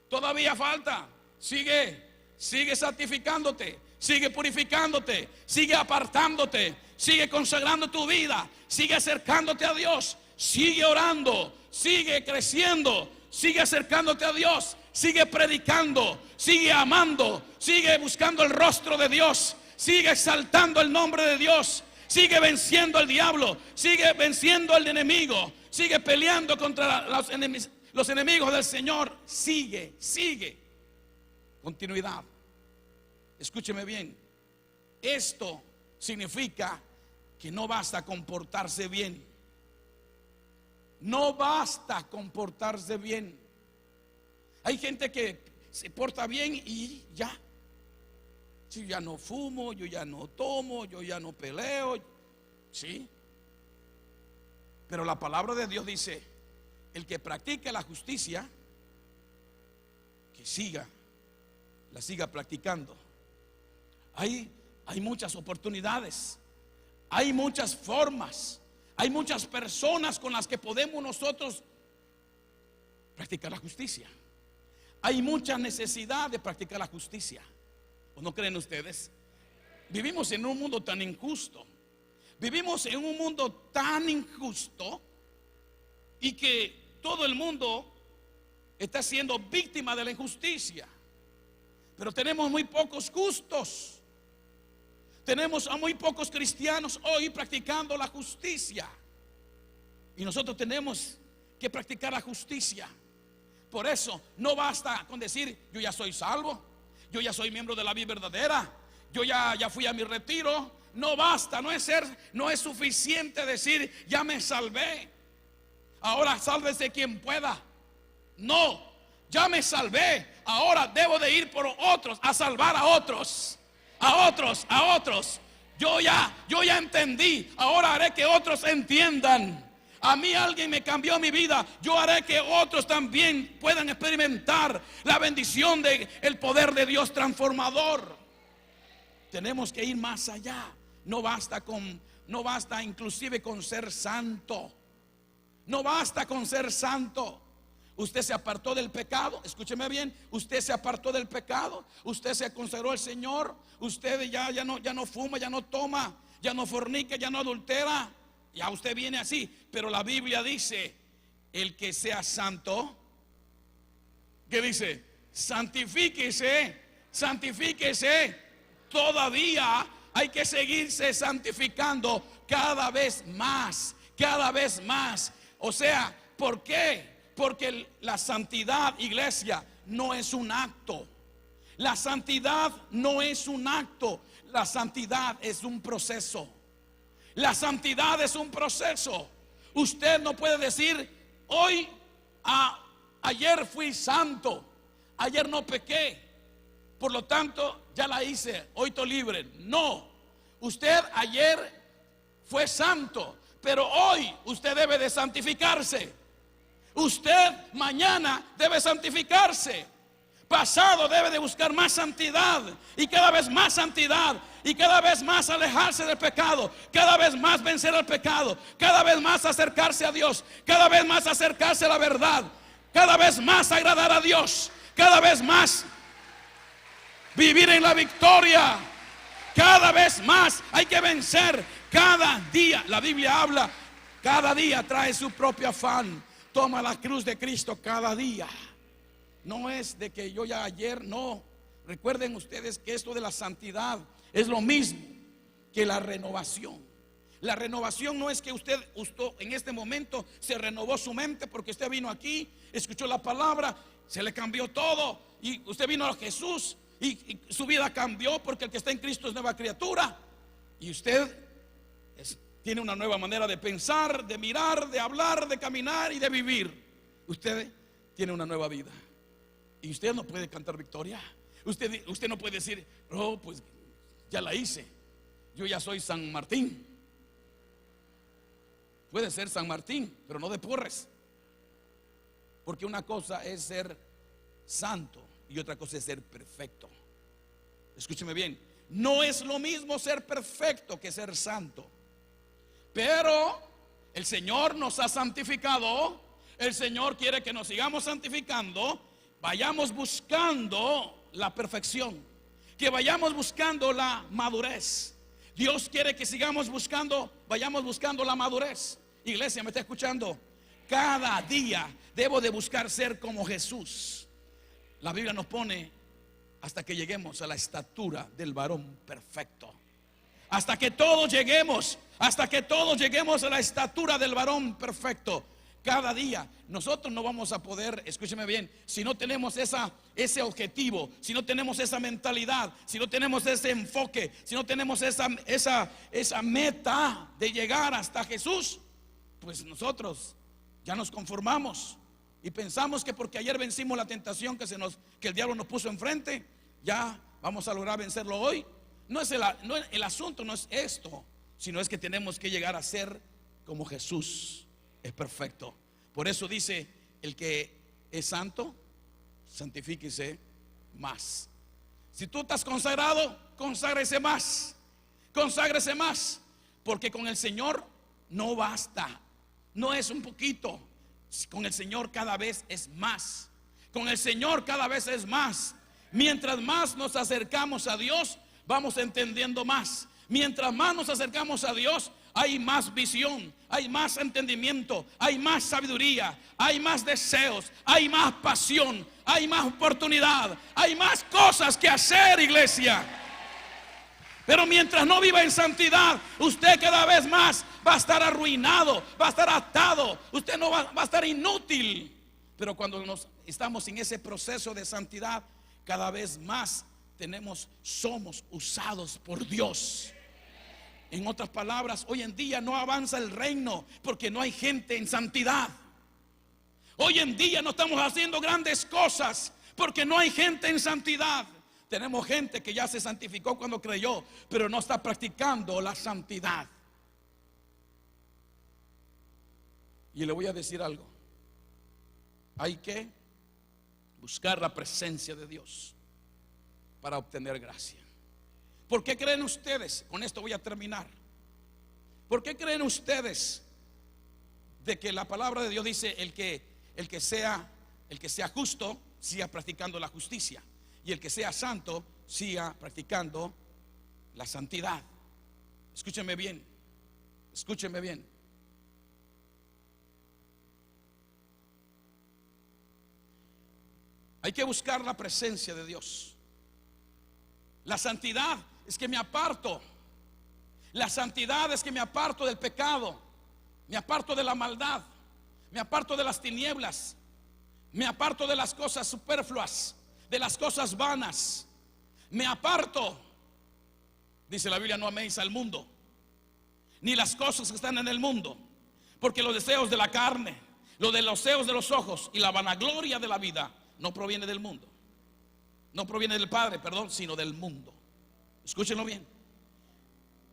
Todavía falta. Sigue santificándote, sigue purificándote, sigue apartándote, sigue consagrando tu vida, sigue acercándote a Dios, sigue orando, sigue creciendo, sigue acercándote a Dios, sigue predicando, sigue amando, sigue buscando el rostro de Dios, sigue exaltando el nombre de Dios, Sigue venciendo al diablo, sigue venciendo al enemigo, sigue peleando contra los enemigos del Señor. Sigue. Continuidad. Escúcheme bien. Esto significa que no basta comportarse bien. No basta comportarse bien. Hay gente que se porta bien y ya. Yo ya no fumo, yo ya no tomo, yo ya no peleo. ¿Sí? Pero la palabra de Dios dice: el que practique la justicia, que la siga practicando. Hay muchas oportunidades, hay muchas formas, hay muchas personas con las que podemos nosotros practicar la justicia. Hay mucha necesidad de practicar la justicia. ¿O no creen ustedes? Vivimos en un mundo tan injusto. Vivimos en un mundo tan injusto y que todo el mundo está siendo víctima de la injusticia. Pero tenemos muy pocos justos. Tenemos a muy pocos cristianos hoy practicando la justicia. Y nosotros tenemos que practicar la justicia. Por eso no basta con decir: yo ya soy salvo, yo ya soy miembro de la vida verdadera, yo ya fui a mi retiro. No basta, no es suficiente decir: ya me salvé, ahora sálvese quien pueda. No, ya me salvé, ahora debo de ir por otros, a salvar a otros. Yo ya entendí, ahora haré que otros entiendan. A mí alguien me cambió mi vida, yo haré que otros también puedan experimentar la bendición del poder de Dios transformador. Tenemos que ir más allá. No basta inclusive con ser santo. No basta con ser santo. Usted se apartó del pecado, escúcheme bien, usted se apartó del pecado, usted se consagró al Señor, usted ya no fuma, ya no toma, ya no fornica, ya no adultera, ya usted viene así. Pero la Biblia dice: el que sea santo, ¿qué dice? Santifíquese. Todavía hay que seguirse santificando cada vez más. O sea, ¿por qué? Porque la santidad, iglesia, no es un acto. La santidad no es un acto. La santidad es un proceso. La santidad es un proceso. Usted no puede decir: ayer fui santo, ayer no pequé, por lo tanto ya la hice, hoy estoy libre. No, usted ayer fue santo, pero hoy usted debe de santificarse. Usted mañana debe santificarse. Pasado debe de buscar más santidad, y cada vez más santidad, y cada vez más alejarse del pecado, cada vez más vencer al pecado, cada vez más acercarse a Dios, cada vez más acercarse a la verdad, cada vez más agradar a Dios, cada vez más vivir en la victoria. Cada vez más hay que vencer. Cada día, la Biblia habla, cada día trae su propio afán. Toma la cruz de Cristo cada día. No es de que yo ya ayer, no. Recuerden ustedes que esto de la santidad es lo mismo que la renovación. La renovación no es que usted en este momento se renovó su mente porque usted vino aquí, escuchó la palabra, se le cambió todo y usted vino a Jesús y su vida cambió, porque el que está en Cristo es nueva criatura. Y usted tiene una nueva manera de pensar, de mirar, de hablar, de caminar y de vivir. Usted tiene una nueva vida. Y usted no puede cantar victoria. Usted no puede decir: oh, pues ya la hice, yo ya soy San Martín. Puede ser San Martín, pero no de Porres. Porque una cosa es ser santo y otra cosa es ser perfecto. Escúcheme bien, no es lo mismo ser perfecto que ser santo. Pero el Señor nos ha santificado. El Señor quiere que nos sigamos santificando, vayamos buscando la perfección, que vayamos buscando la madurez. Dios quiere que vayamos buscando la madurez. Iglesia, ¿me está escuchando? Cada día debo de buscar ser como Jesús. La Biblia nos pone: hasta que lleguemos a la estatura del varón perfecto. Hasta que todos lleguemos, hasta que todos lleguemos a la estatura del varón perfecto. Cada día nosotros no vamos a poder, escúcheme bien, si no tenemos ese objetivo, si no tenemos esa mentalidad, si no tenemos ese enfoque, si no tenemos esa meta de llegar hasta Jesús, pues nosotros ya nos conformamos y pensamos que porque ayer vencimos la tentación que el diablo nos puso enfrente, ya vamos a lograr vencerlo hoy. El asunto no es esto, sino es que tenemos que llegar a ser como Jesús es perfecto. Por eso dice: el que es santo, santifíquese más. Si tú estás consagrado, conságrese más. Conságrese más. Porque con el Señor no basta. No es un poquito. Con el Señor cada vez es más. Con el Señor cada vez es más. Mientras más nos acercamos a Dios, vamos entendiendo más. Mientras más nos acercamos a Dios, hay más visión, hay más entendimiento, hay más sabiduría, hay más deseos, hay más pasión, hay más oportunidad, hay más cosas que hacer, iglesia. Pero mientras no viva en santidad, usted cada vez más va a estar arruinado, va a estar atado, usted no va a estar inútil. Pero cuando estamos en ese proceso de santidad, cada vez más somos usados por Dios. En otras palabras, hoy en día no avanza el reino porque no hay gente en santidad. Hoy en día no estamos haciendo grandes cosas porque no hay gente en santidad. Tenemos gente que ya se santificó cuando creyó, pero no está practicando la santidad. Y le voy a decir algo: hay que buscar la presencia de Dios para obtener gracia. ¿Por qué creen ustedes? Con esto voy a terminar. ¿Por qué creen ustedes de que la palabra de Dios dice el que sea justo siga practicando la justicia, y el que sea santo siga practicando la santidad? Escúcheme bien. Escúcheme bien. Hay que buscar la presencia de Dios. La santidad es que me aparto. La santidad es que me aparto del pecado, me aparto de la maldad, me aparto de las tinieblas, me aparto de las cosas superfluas, de las cosas vanas. Me aparto. Dice la Biblia: no améis al mundo, ni las cosas que están en el mundo, porque los deseos de la carne, los deseos de los ojos y la vanagloria de la vida no proviene del mundo. No proviene del Padre, perdón, sino del mundo. Escúchenlo bien.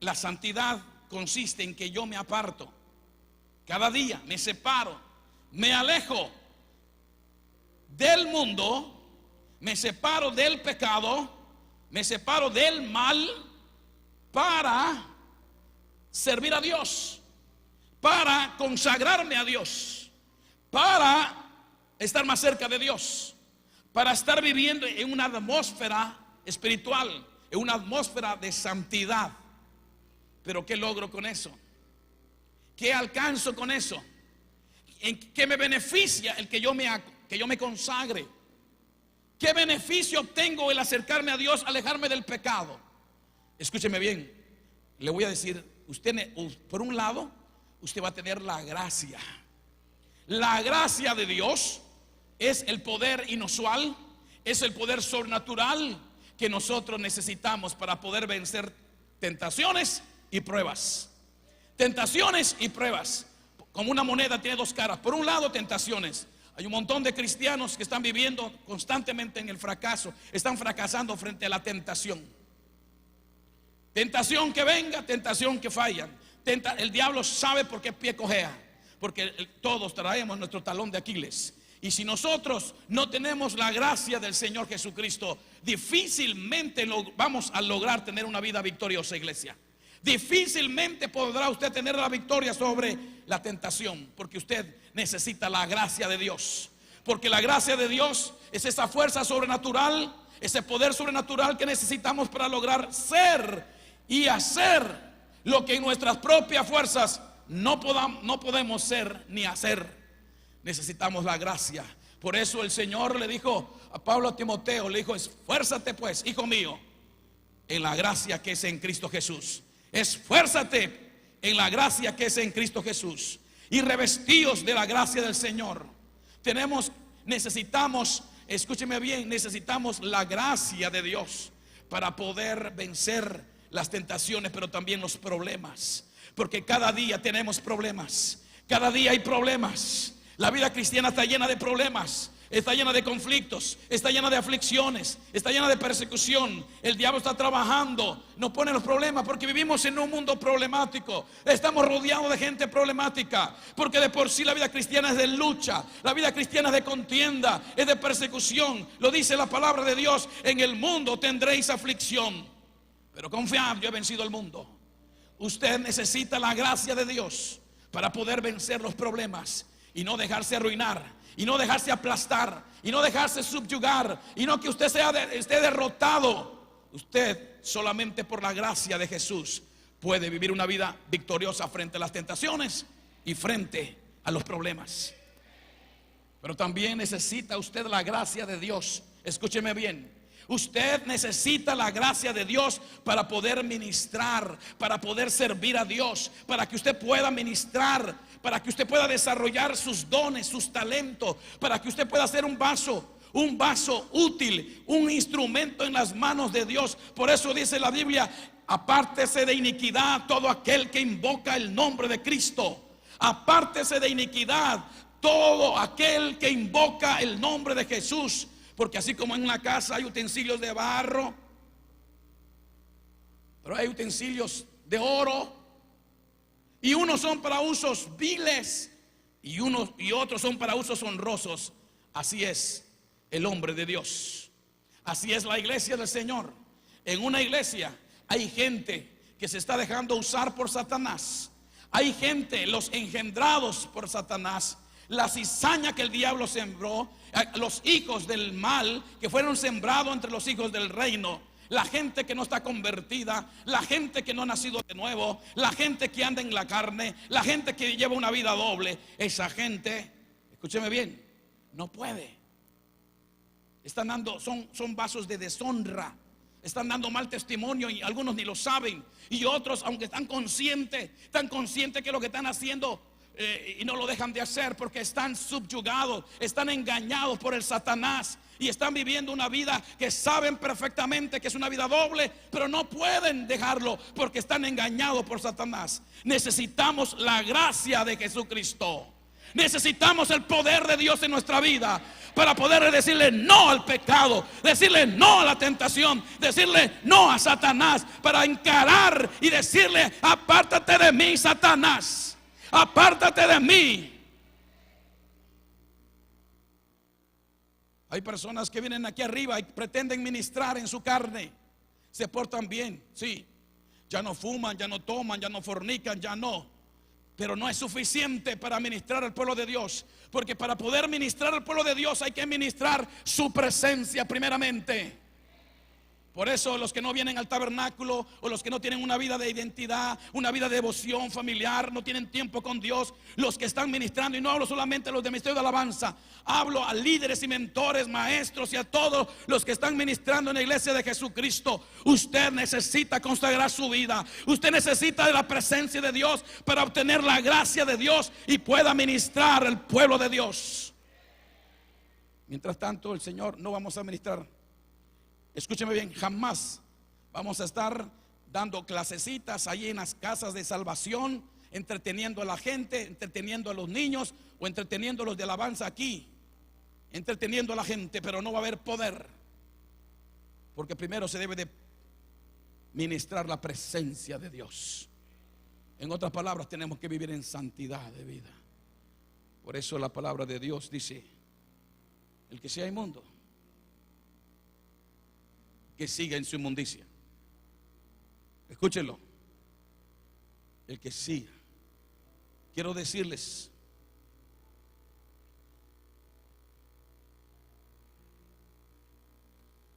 La santidad consiste en que yo me aparto. Cada día me separo, me alejo del mundo, me separo del pecado, me separo del mal para servir a Dios, para consagrarme a Dios, para estar más cerca de Dios, para estar viviendo en una atmósfera espiritual, en una atmósfera de santidad. Pero ¿qué logro con eso? ¿Qué alcanzo con eso? ¿En qué me beneficia el que yo me consagre? ¿Qué beneficio obtengo el acercarme a Dios, alejarme del pecado? Escúcheme bien. Le voy a decir, usted, por un lado, usted va a tener la gracia. La gracia de Dios es el poder inusual, es el poder sobrenatural que nosotros necesitamos para poder vencer tentaciones y pruebas. Tentaciones y pruebas. Como una moneda tiene dos caras. Por un lado, tentaciones. Hay un montón de cristianos que están viviendo constantemente en el fracaso. Están fracasando frente a la tentación. Tentación que venga, tentación que falla. El diablo sabe por qué pie cojea, porque todos traemos nuestro talón de Aquiles. Y si nosotros no tenemos la gracia del Señor Jesucristo, difícilmente vamos a lograr tener una vida victoriosa, iglesia. Difícilmente podrá usted tener la victoria sobre la tentación, porque usted necesita la gracia de Dios. Porque la gracia de Dios es esa fuerza sobrenatural, ese poder sobrenatural que necesitamos para lograr ser y hacer lo que en nuestras propias fuerzas no podemos ser ni hacer. Necesitamos la gracia. Por eso el Señor le dijo a Pablo, a Timoteo, le dijo: esfuérzate pues, hijo mío, en la gracia que es en Cristo Jesús. Esfuérzate en la gracia que es en Cristo Jesús y revestíos de la gracia del Señor. Necesitamos, escúcheme bien, necesitamos la gracia de Dios para poder vencer las tentaciones, pero también los problemas. Porque cada día tenemos problemas, cada día hay problemas. La vida cristiana está llena de problemas, está llena de conflictos, está llena de aflicciones, está llena de persecución. El diablo está trabajando, nos pone los problemas porque vivimos en un mundo problemático. Estamos rodeados de gente problemática, porque de por sí la vida cristiana es de lucha, la vida cristiana es de contienda, es de persecución. Lo dice la palabra de Dios: en el mundo tendréis aflicción, pero confiad, yo he vencido el mundo. Usted necesita la gracia de Dios para poder vencer los problemas y no dejarse arruinar, y no dejarse aplastar, y no dejarse subyugar, y no que usted esté derrotado. Usted solamente por la gracia de Jesús puede vivir una vida victoriosa frente a las tentaciones y frente a los problemas. Pero también necesita usted la gracia de Dios. Escúcheme bien. Usted necesita la gracia de Dios para poder ministrar, para poder servir a Dios, para que usted pueda ministrar, para que usted pueda desarrollar sus dones, sus talentos, para que usted pueda ser un vaso útil, un instrumento en las manos de Dios. Por eso dice la Biblia: apártese de iniquidad todo aquel que invoca el nombre de Cristo. Apártese de iniquidad todo aquel que invoca el nombre de Jesús. Porque así como en una casa hay utensilios de barro, pero hay utensilios de oro, y unos son para usos viles y otros son para usos honrosos. Así es el hombre de Dios. Así es la iglesia del Señor. En una iglesia hay gente que se está dejando usar por Satanás. Hay gente, los engendrados por Satanás, la cizaña que el diablo sembró, los hijos del mal que fueron sembrados entre los hijos del reino. La gente que no está convertida, la gente que no ha nacido de nuevo, la gente que anda en la carne, la gente que lleva una vida doble. Esa gente, escúcheme bien, no puede. Están dando, son vasos de deshonra. Están dando mal testimonio y algunos ni lo saben. Y otros, aunque están conscientes que lo que están haciendo y no lo dejan de hacer porque están subyugados, están engañados por el Satanás y están viviendo una vida que saben perfectamente que es una vida doble, pero no pueden dejarlo porque están engañados por Satanás. Necesitamos la gracia de Jesucristo. Necesitamos el poder de Dios en nuestra vida para poder decirle no al pecado, decirle no a la tentación, decirle no a Satanás, para encarar y decirle: apártate de mí, Satanás. Apártate de mí. Hay personas que vienen aquí arriba y pretenden ministrar en su carne. Se portan bien, sí. Ya no fuman, ya no toman, ya no fornican, ya no. Pero no es suficiente para ministrar al pueblo de Dios. Porque para poder ministrar al pueblo de Dios hay que ministrar su presencia primeramente. Por eso los que no vienen al tabernáculo, o los que no tienen una vida de identidad, una vida de devoción familiar, no tienen tiempo con Dios, los que están ministrando, y no hablo solamente a los de ministerio de alabanza, hablo a líderes y mentores, maestros y a todos los que están ministrando en la iglesia de Jesucristo. Usted necesita consagrar su vida. Usted necesita de la presencia de Dios para obtener la gracia de Dios y pueda ministrar al pueblo de Dios. Mientras tanto, el Señor, no vamos a ministrar. Escúcheme bien, jamás vamos a estar dando clasecitas ahí en las casas de salvación, entreteniendo a la gente, entreteniendo a los niños o entreteniendo a los de alabanza aquí, entreteniendo a la gente, pero no va a haber poder. Porque primero se debe de ministrar la presencia de Dios. En otras palabras, tenemos que vivir en santidad de vida. Por eso la palabra de Dios dice: el que sea inmundo, que siga en su inmundicia. Escúchenlo. El que siga. Quiero decirles,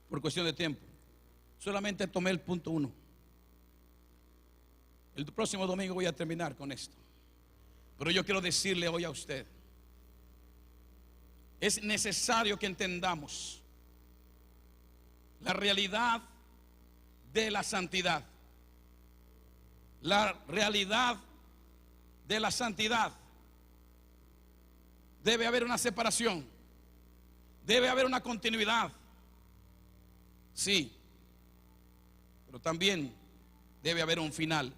por cuestión de tiempo, solamente tomé el punto 1. El próximo domingo voy a terminar con esto. Pero yo quiero decirle hoy a usted: es necesario que entendamos la realidad de la santidad. la realidad de la santidad, debe haber una separación, debe haber una continuidad. Sí, pero también debe haber un final.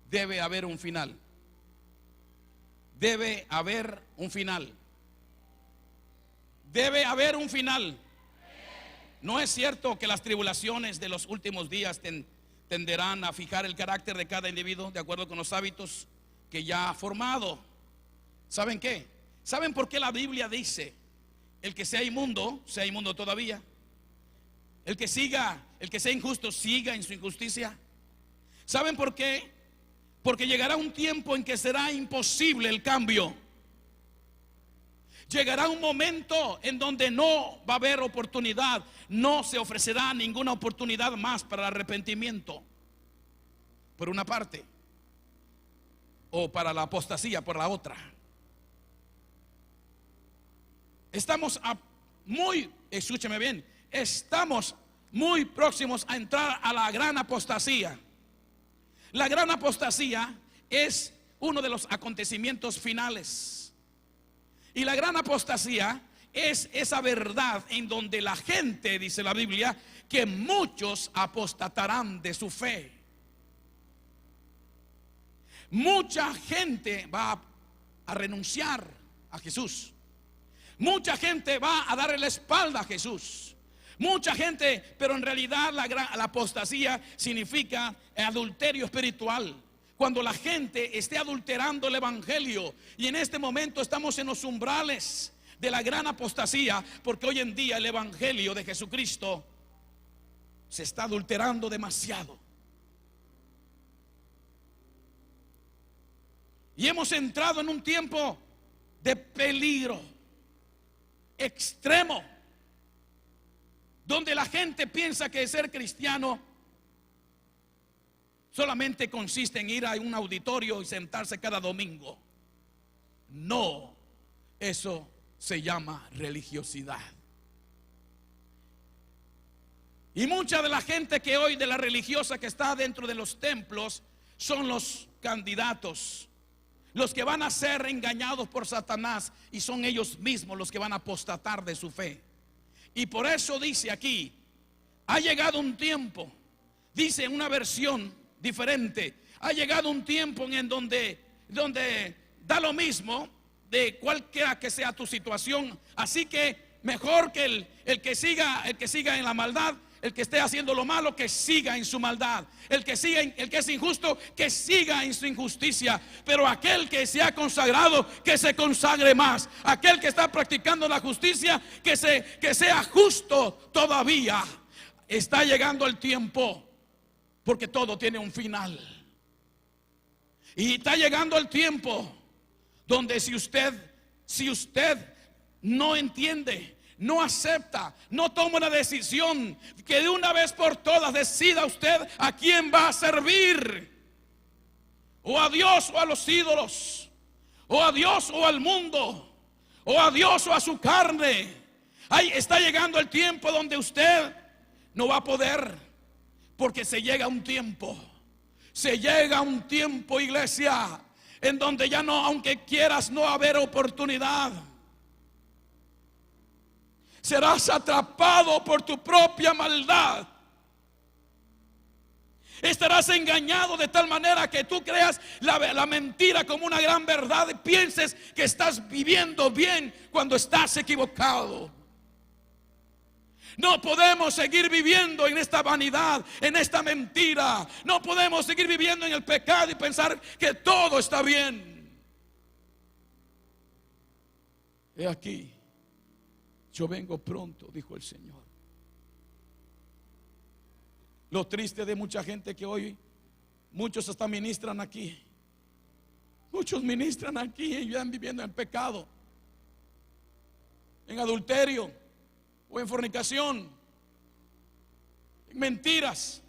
Debe haber un final. Debe haber un final. Debe haber un final. No es cierto que las tribulaciones de los últimos días tenderán a fijar el carácter de cada individuo de acuerdo con los hábitos que ya ha formado. ¿Saben qué? ¿Saben por qué la Biblia dice: el que sea inmundo todavía? El que sea injusto, siga en su injusticia. ¿Saben por qué? Porque llegará un tiempo en que será imposible el cambio. Llegará un momento en donde no va a haber oportunidad, no se ofrecerá ninguna oportunidad más para el arrepentimiento, por una parte, o para la apostasía por la otra. Escúcheme bien, estamos muy próximos a entrar a la gran apostasía. La gran apostasía es uno de los acontecimientos finales. Y la gran apostasía es esa verdad en donde la gente, dice la Biblia, que muchos apostatarán de su fe. Mucha gente va a renunciar a Jesús. Mucha gente va a darle la espalda a Jesús. Mucha gente, pero en realidad la apostasía significa adulterio espiritual. Cuando la gente esté adulterando el evangelio, y en este momento estamos en los umbrales de la gran apostasía, porque hoy en día el evangelio de Jesucristo se está adulterando demasiado. Y hemos entrado en un tiempo de peligro extremo, donde la gente piensa que ser cristiano solamente consiste en ir a un auditorio y sentarse cada domingo. No, eso se llama religiosidad. Y mucha de la gente que hoy, de la religiosa que está dentro de los templos, son los candidatos, los que van a ser engañados por Satanás, y son ellos mismos los que van a apostatar de su fe. Y por eso dice aquí: ha llegado un tiempo, dice en una versión diferente, ha llegado un tiempo en donde da lo mismo de cualquiera que sea tu situación. Así que mejor que el que siga en la maldad, el que esté haciendo lo malo, que siga en su maldad. El que es injusto, que siga en su injusticia. Pero aquel que se ha consagrado, que se consagre más. Aquel que está practicando la justicia, que sea justo todavía. Está llegando el tiempo, porque todo tiene un final. Y está llegando el tiempo donde si usted no entiende, no acepta, no toma una decisión, que de una vez por todas decida usted a quién va a servir: o a Dios o a los ídolos, o a Dios o al mundo, o a Dios o a su carne. Ahí está llegando el tiempo donde usted no va a poder, porque se llega un tiempo, iglesia, en donde ya no, aunque quieras, no va a haber oportunidad. Serás atrapado por tu propia maldad. Estarás engañado de tal manera que tú creas la mentira como una gran verdad y pienses que estás viviendo bien cuando estás equivocado. No podemos seguir viviendo en esta vanidad, en esta mentira. No podemos seguir viviendo en el pecado y pensar que todo está bien. He aquí, yo vengo pronto, dijo el Señor. Lo triste de mucha gente que hoy, muchos hasta ministran aquí. Muchos ministran aquí y están viviendo en pecado, en adulterio, o en fornicación, en mentiras.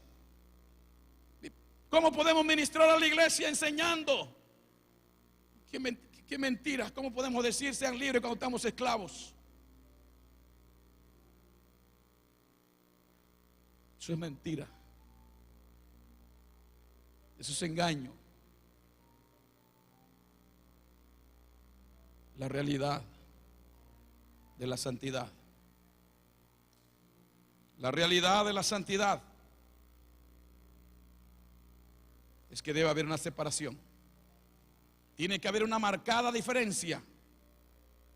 ¿Cómo podemos ministrar a la iglesia enseñando? ¿Qué mentiras? ¿Cómo podemos decir sean libres cuando estamos esclavos? Eso es mentira. Eso es engaño. La realidad de la santidad. La realidad de la santidad es que debe haber una separación. Tiene que haber una marcada diferencia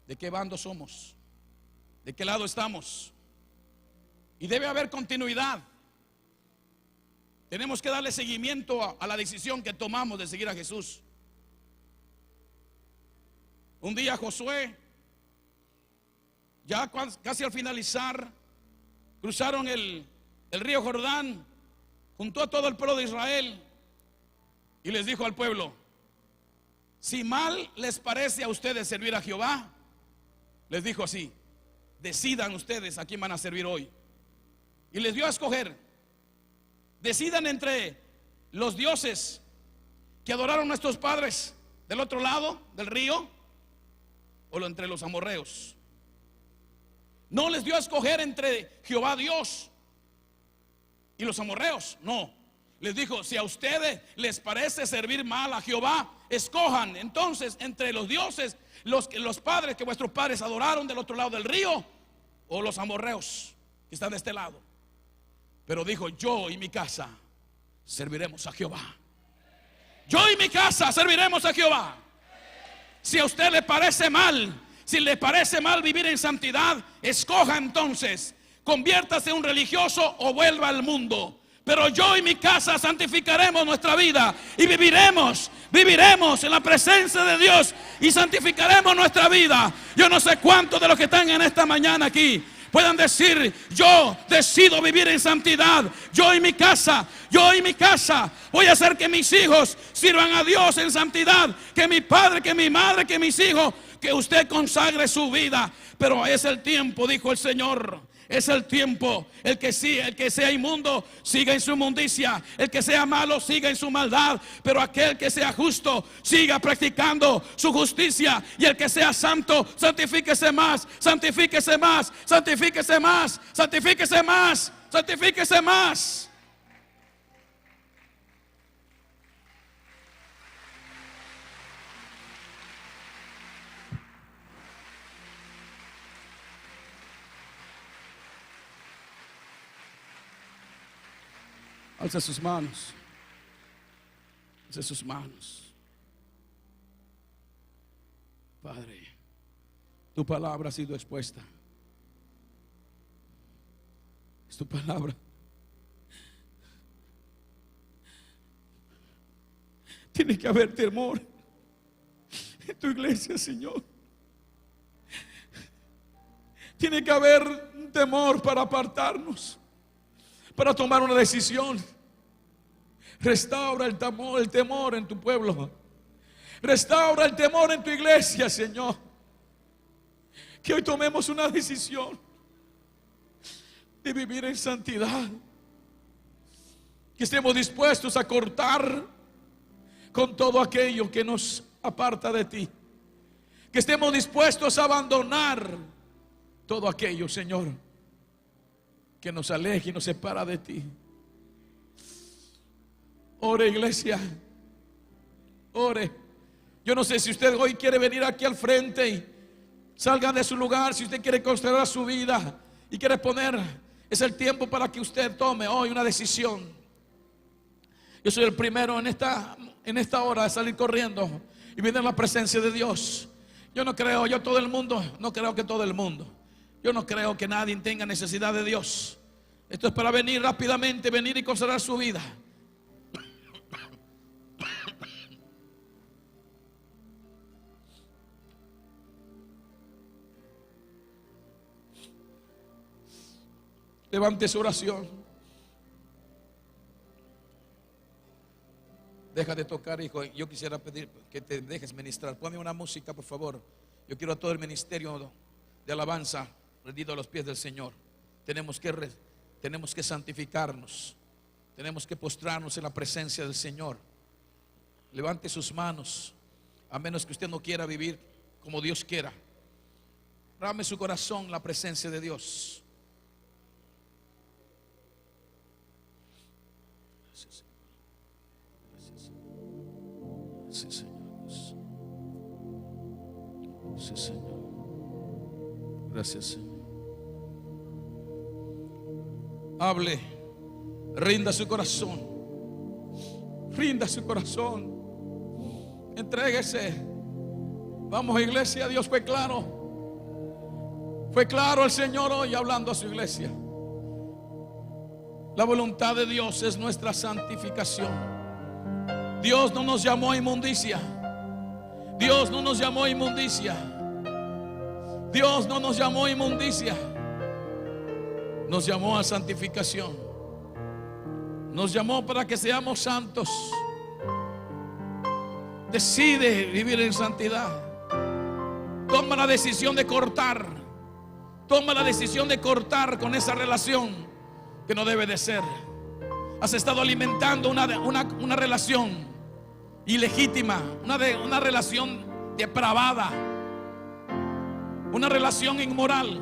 de qué bando somos, de qué lado estamos. Y debe haber continuidad. Tenemos que darle seguimiento a la decisión que tomamos de seguir a Jesús. Un día Josué, ya casi al finalizar, cruzaron el río Jordán, juntó a todo el pueblo de Israel y les dijo al pueblo: si mal les parece a ustedes servir a Jehová, les dijo así: decidan ustedes a quién van a servir hoy. Y les dio a escoger: decidan entre los dioses que adoraron nuestros padres del otro lado del río, o entre los amorreos. No les dio a escoger entre Jehová Dios y los amorreos, no. Les dijo: si a ustedes les parece servir mal a Jehová, escojan entonces entre los dioses, los padres que vuestros padres adoraron del otro lado del río, o los amorreos que están de este lado. Pero dijo: yo y mi casa serviremos a Jehová. Yo y mi casa serviremos a Jehová. Si a usted le parece mal, si le parece mal vivir en santidad, escoja entonces, conviértase en un religioso o vuelva al mundo. Pero yo y mi casa santificaremos nuestra vida y viviremos en la presencia de Dios y santificaremos nuestra vida. Yo no sé cuántos de los que están en esta mañana aquí puedan decir: yo decido vivir en santidad. Yo y mi casa voy a hacer que mis hijos sirvan a Dios en santidad. Que mi padre, que mi madre, que mis hijos, que usted consagre su vida. Pero es el tiempo, dijo el Señor. Es el tiempo. El que sea inmundo, siga en su inmundicia. El que sea malo, siga en su maldad. Pero aquel que sea justo, siga practicando su justicia. Y el que sea santo, santifíquese más, santifíquese más, santifíquese más, santifíquese más, santifíquese más. Alza sus manos. Alza sus manos. Padre, tu palabra ha sido expuesta. Es tu palabra. Tiene que haber temor en tu iglesia, Señor. Tiene que haber un temor para apartarnos, para tomar una decisión. Restaura el temor en tu pueblo. Restaura el temor en tu iglesia, Señor. Que hoy tomemos una decisión de vivir en santidad. Que estemos dispuestos a cortar con todo aquello que nos aparta de ti. Que estemos dispuestos a abandonar todo aquello, Señor, que nos aleje y nos separa de ti. Ore, iglesia. Ore. Yo no sé si usted hoy quiere venir aquí al frente y salga de su lugar. Si usted quiere consagrar su vida y quiere poner, es el tiempo para que usted tome hoy una decisión. Yo soy el primero en esta hora de salir corriendo y venir a la presencia de Dios. Yo no creo que todo el mundo, yo no creo que nadie tenga necesidad de Dios. Esto es para venir rápidamente, venir y consagrar su vida. Levante su oración. Deja de tocar, hijo. Yo quisiera pedir que te dejes ministrar. Ponme una música, por favor. Yo quiero a todo el ministerio de alabanza rendido a los pies del Señor. Tenemos que santificarnos. Tenemos que postrarnos en la presencia del Señor. Levante sus manos. A menos que usted no quiera vivir como Dios quiera, rame su corazón en la presencia de Dios. Gracias, Señor. Gracias. Sí, Señor. Sí, Señor. Gracias, Señor. Hable, rinda su corazón. Rinda su corazón. Entréguese. Vamos, iglesia, Dios fue claro. Fue claro el Señor hoy hablando a su iglesia. La voluntad de Dios es nuestra santificación. Dios no nos llamó a inmundicia. Dios no nos llamó a inmundicia. Dios no nos llamó a inmundicia. Nos llamó a santificación. Nos llamó para que seamos santos. Decide vivir en santidad. Toma la decisión de cortar. Toma la decisión de cortar con esa relación que no debe de ser. Has estado alimentando una relación ilegítima, una relación depravada, una relación inmoral.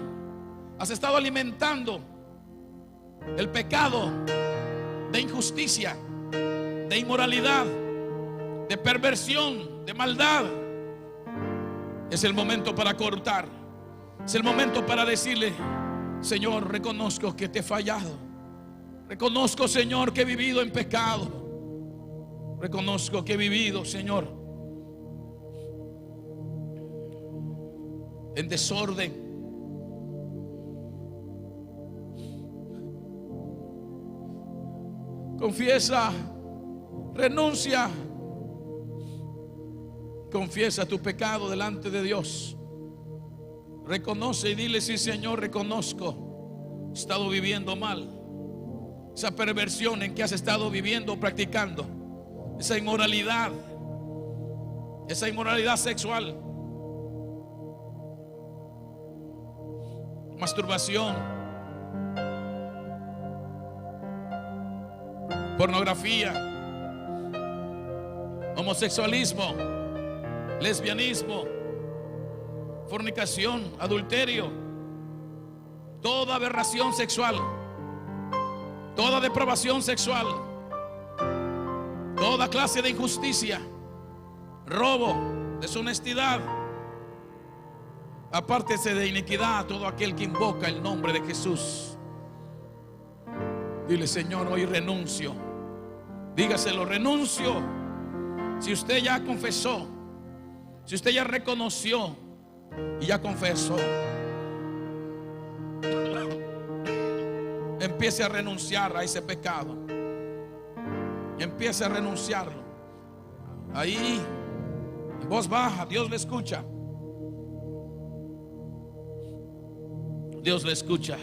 Has estado alimentando el pecado de injusticia, de inmoralidad, de perversión, de maldad. Es el momento para cortar. Es el momento para decirle: Señor, reconozco que te he fallado. Reconozco, Señor, que he vivido en pecado. Reconozco que he vivido, Señor, en desorden. Confiesa, renuncia. Confiesa tu pecado delante de Dios. Reconoce y dile: sí, Señor, reconozco, he estado viviendo mal. Esa perversión en que has estado viviendo, practicando, esa inmoralidad sexual, masturbación, pornografía, homosexualismo, lesbianismo, fornicación, adulterio, toda aberración sexual, toda depravación sexual, toda clase de injusticia, robo, deshonestidad. Apártese de iniquidad todo aquel que invoca el nombre de Jesús. Dile: Señor, hoy renuncio. Dígaselo: renuncio. Si usted ya confesó, si usted ya reconoció y ya confesó, empiece a renunciar a ese pecado. Empiece a renunciarlo. Ahí, en voz baja, Dios le escucha. Dios le escucha.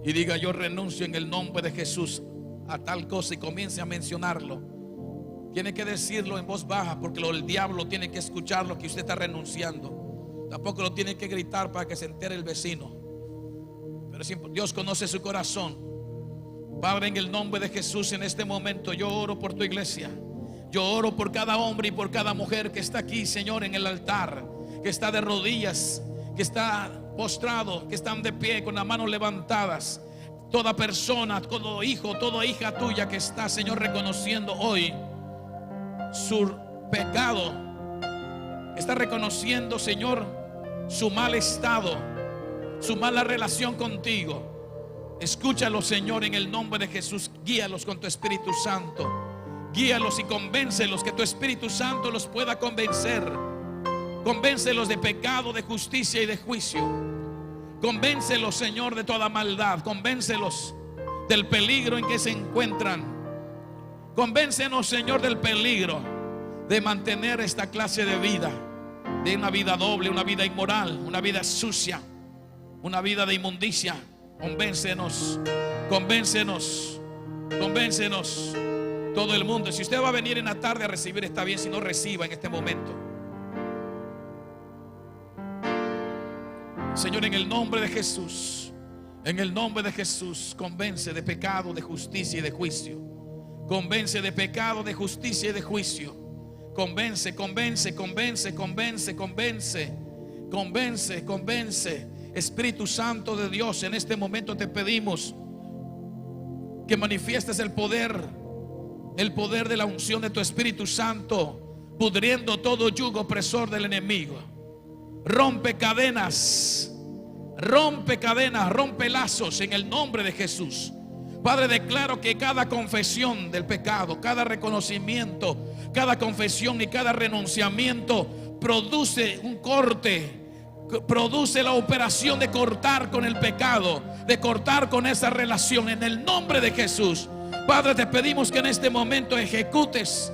Y diga: yo renuncio en el nombre de Jesús a tal cosa, y comience a mencionarlo. Tiene que decirlo en voz baja, porque el diablo tiene que escuchar lo que usted está renunciando. Tampoco lo tiene que gritar para que se entere el vecino. Pero si Dios conoce su corazón. Padre, en el nombre de Jesús, en este momento yo oro por tu iglesia. Yo oro por cada hombre y por cada mujer que está aquí, Señor, en el altar, que está de rodillas, que está postrado, que están de pie con las manos levantadas. Toda persona, todo hijo, toda hija tuya que está, Señor, reconociendo hoy su pecado, está reconociendo, Señor, su mal estado, su mala relación contigo. Escúchalos, Señor, en el nombre de Jesús. Guíalos con tu Espíritu Santo. Guíalos y convéncelos, que tu Espíritu Santo los pueda convencer. Convéncelos de pecado, de justicia y de juicio. Convéncelos, Señor, de toda maldad. Convéncelos del peligro en que se encuentran. Convéncenos, Señor, del peligro de mantener esta clase de vida, de una vida doble, una vida inmoral, una vida sucia, una vida de inmundicia. Convéncenos, convéncenos, convéncenos. Todo el mundo. Si usted va a venir en la tarde a recibir, está bien. Si no, reciba en este momento. Señor, en el nombre de Jesús, en el nombre de Jesús, convence de pecado, de justicia y de juicio. Convence de pecado, de justicia y de juicio. Convence, convence, convence, convence, convence, convence, convence. Espíritu Santo de Dios, en este momento te pedimos que manifiestes el poder de la unción de tu Espíritu Santo pudriendo todo yugo opresor del enemigo. Rompe cadenas, rompe lazos en el nombre de Jesús. Padre, declaro que cada confesión del pecado, cada reconocimiento, cada confesión y cada renunciamiento produce un corte, produce la operación de cortar con el pecado, de cortar con esa relación en el nombre de Jesús. Padre, te pedimos que en este momento ejecutes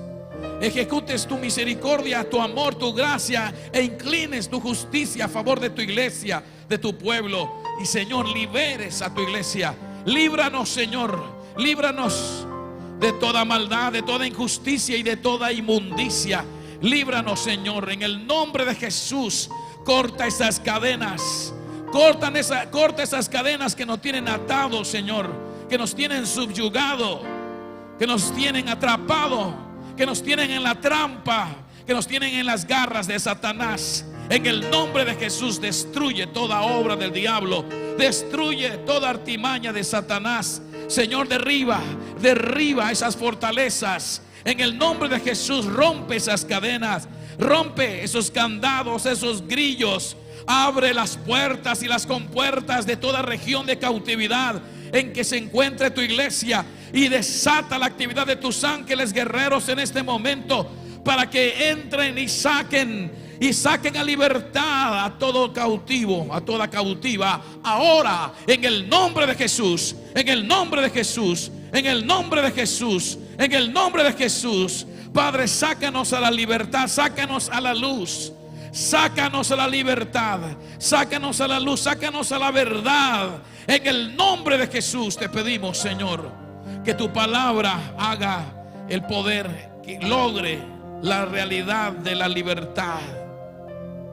tu misericordia, tu amor, tu gracia, e inclines tu justicia a favor de tu iglesia, de tu pueblo. Y Señor, liberes a tu iglesia. Líbranos, Señor, líbranos de toda maldad, de toda injusticia y de toda inmundicia. Líbranos, Señor, en el nombre de Jesús. Corta esas cadenas, corta esas cadenas que nos tienen atados, Señor, que nos tienen subyugado, que nos tienen atrapado, que nos tienen en la trampa, que nos tienen en las garras de Satanás. En el nombre de Jesús, destruye toda obra del diablo, destruye toda artimaña de Satanás. Señor, derriba esas fortalezas. En el nombre de Jesús, rompe esas cadenas, rompe esos candados, esos grillos. Abre las puertas y las compuertas de toda región de cautividad en que se encuentre tu iglesia, y desata la actividad de tus ángeles guerreros en este momento, para que entren y saquen a libertad a todo cautivo, a toda cautiva, ahora, en el nombre de Jesús, en el nombre de Jesús, en el nombre de Jesús, en el nombre de Jesús. Padre, sácanos a la libertad, sácanos a la luz, sácanos a la libertad, sácanos a la luz, sácanos a la verdad. En el nombre de Jesús te pedimos, Señor, que tu palabra haga el poder, que logre la realidad de la libertad.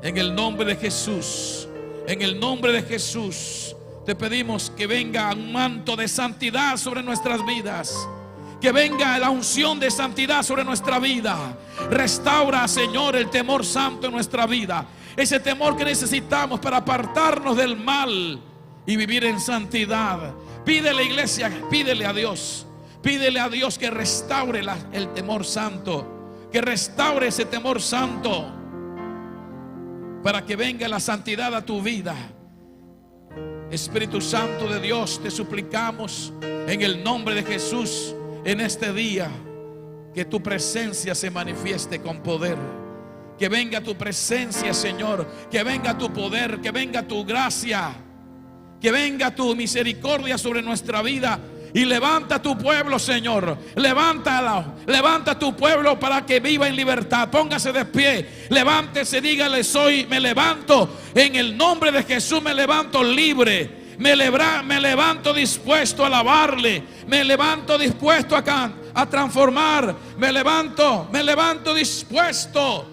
En el nombre de Jesús, en el nombre de Jesús, te pedimos que venga un manto de santidad sobre nuestras vidas, que venga la unción de santidad sobre nuestra vida. Restaura, Señor, el temor santo en nuestra vida, ese temor que necesitamos para apartarnos del mal y vivir en santidad. Pídele, iglesia, pídele a Dios que restaure el temor santo, que restaure ese temor santo, para que venga la santidad a tu vida. Espíritu Santo de Dios, te suplicamos en el nombre de Jesús en este día, que tu presencia se manifieste con poder. Que venga tu presencia, Señor, que venga tu poder, que venga tu gracia, que venga tu misericordia sobre nuestra vida. Y levanta tu pueblo, Señor. Levanta tu pueblo para que viva en libertad. Póngase de pie, levántese, dígale: me levanto en el nombre de Jesús, me levanto libre. Me levanto dispuesto a alabarle. Me levanto dispuesto a transformar. Me levanto dispuesto.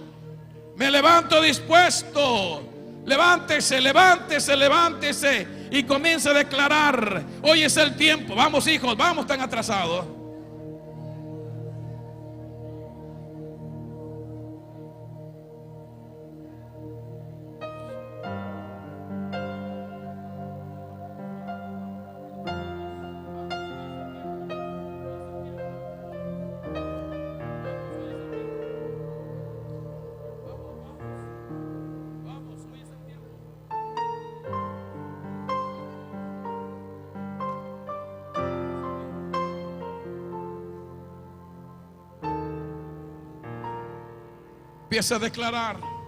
Me levanto dispuesto. Levántese, levántese, levántese. Y comienza a declarar: hoy es el tiempo. Vamos, hijos, vamos, tan atrasados. Empieza a declarar.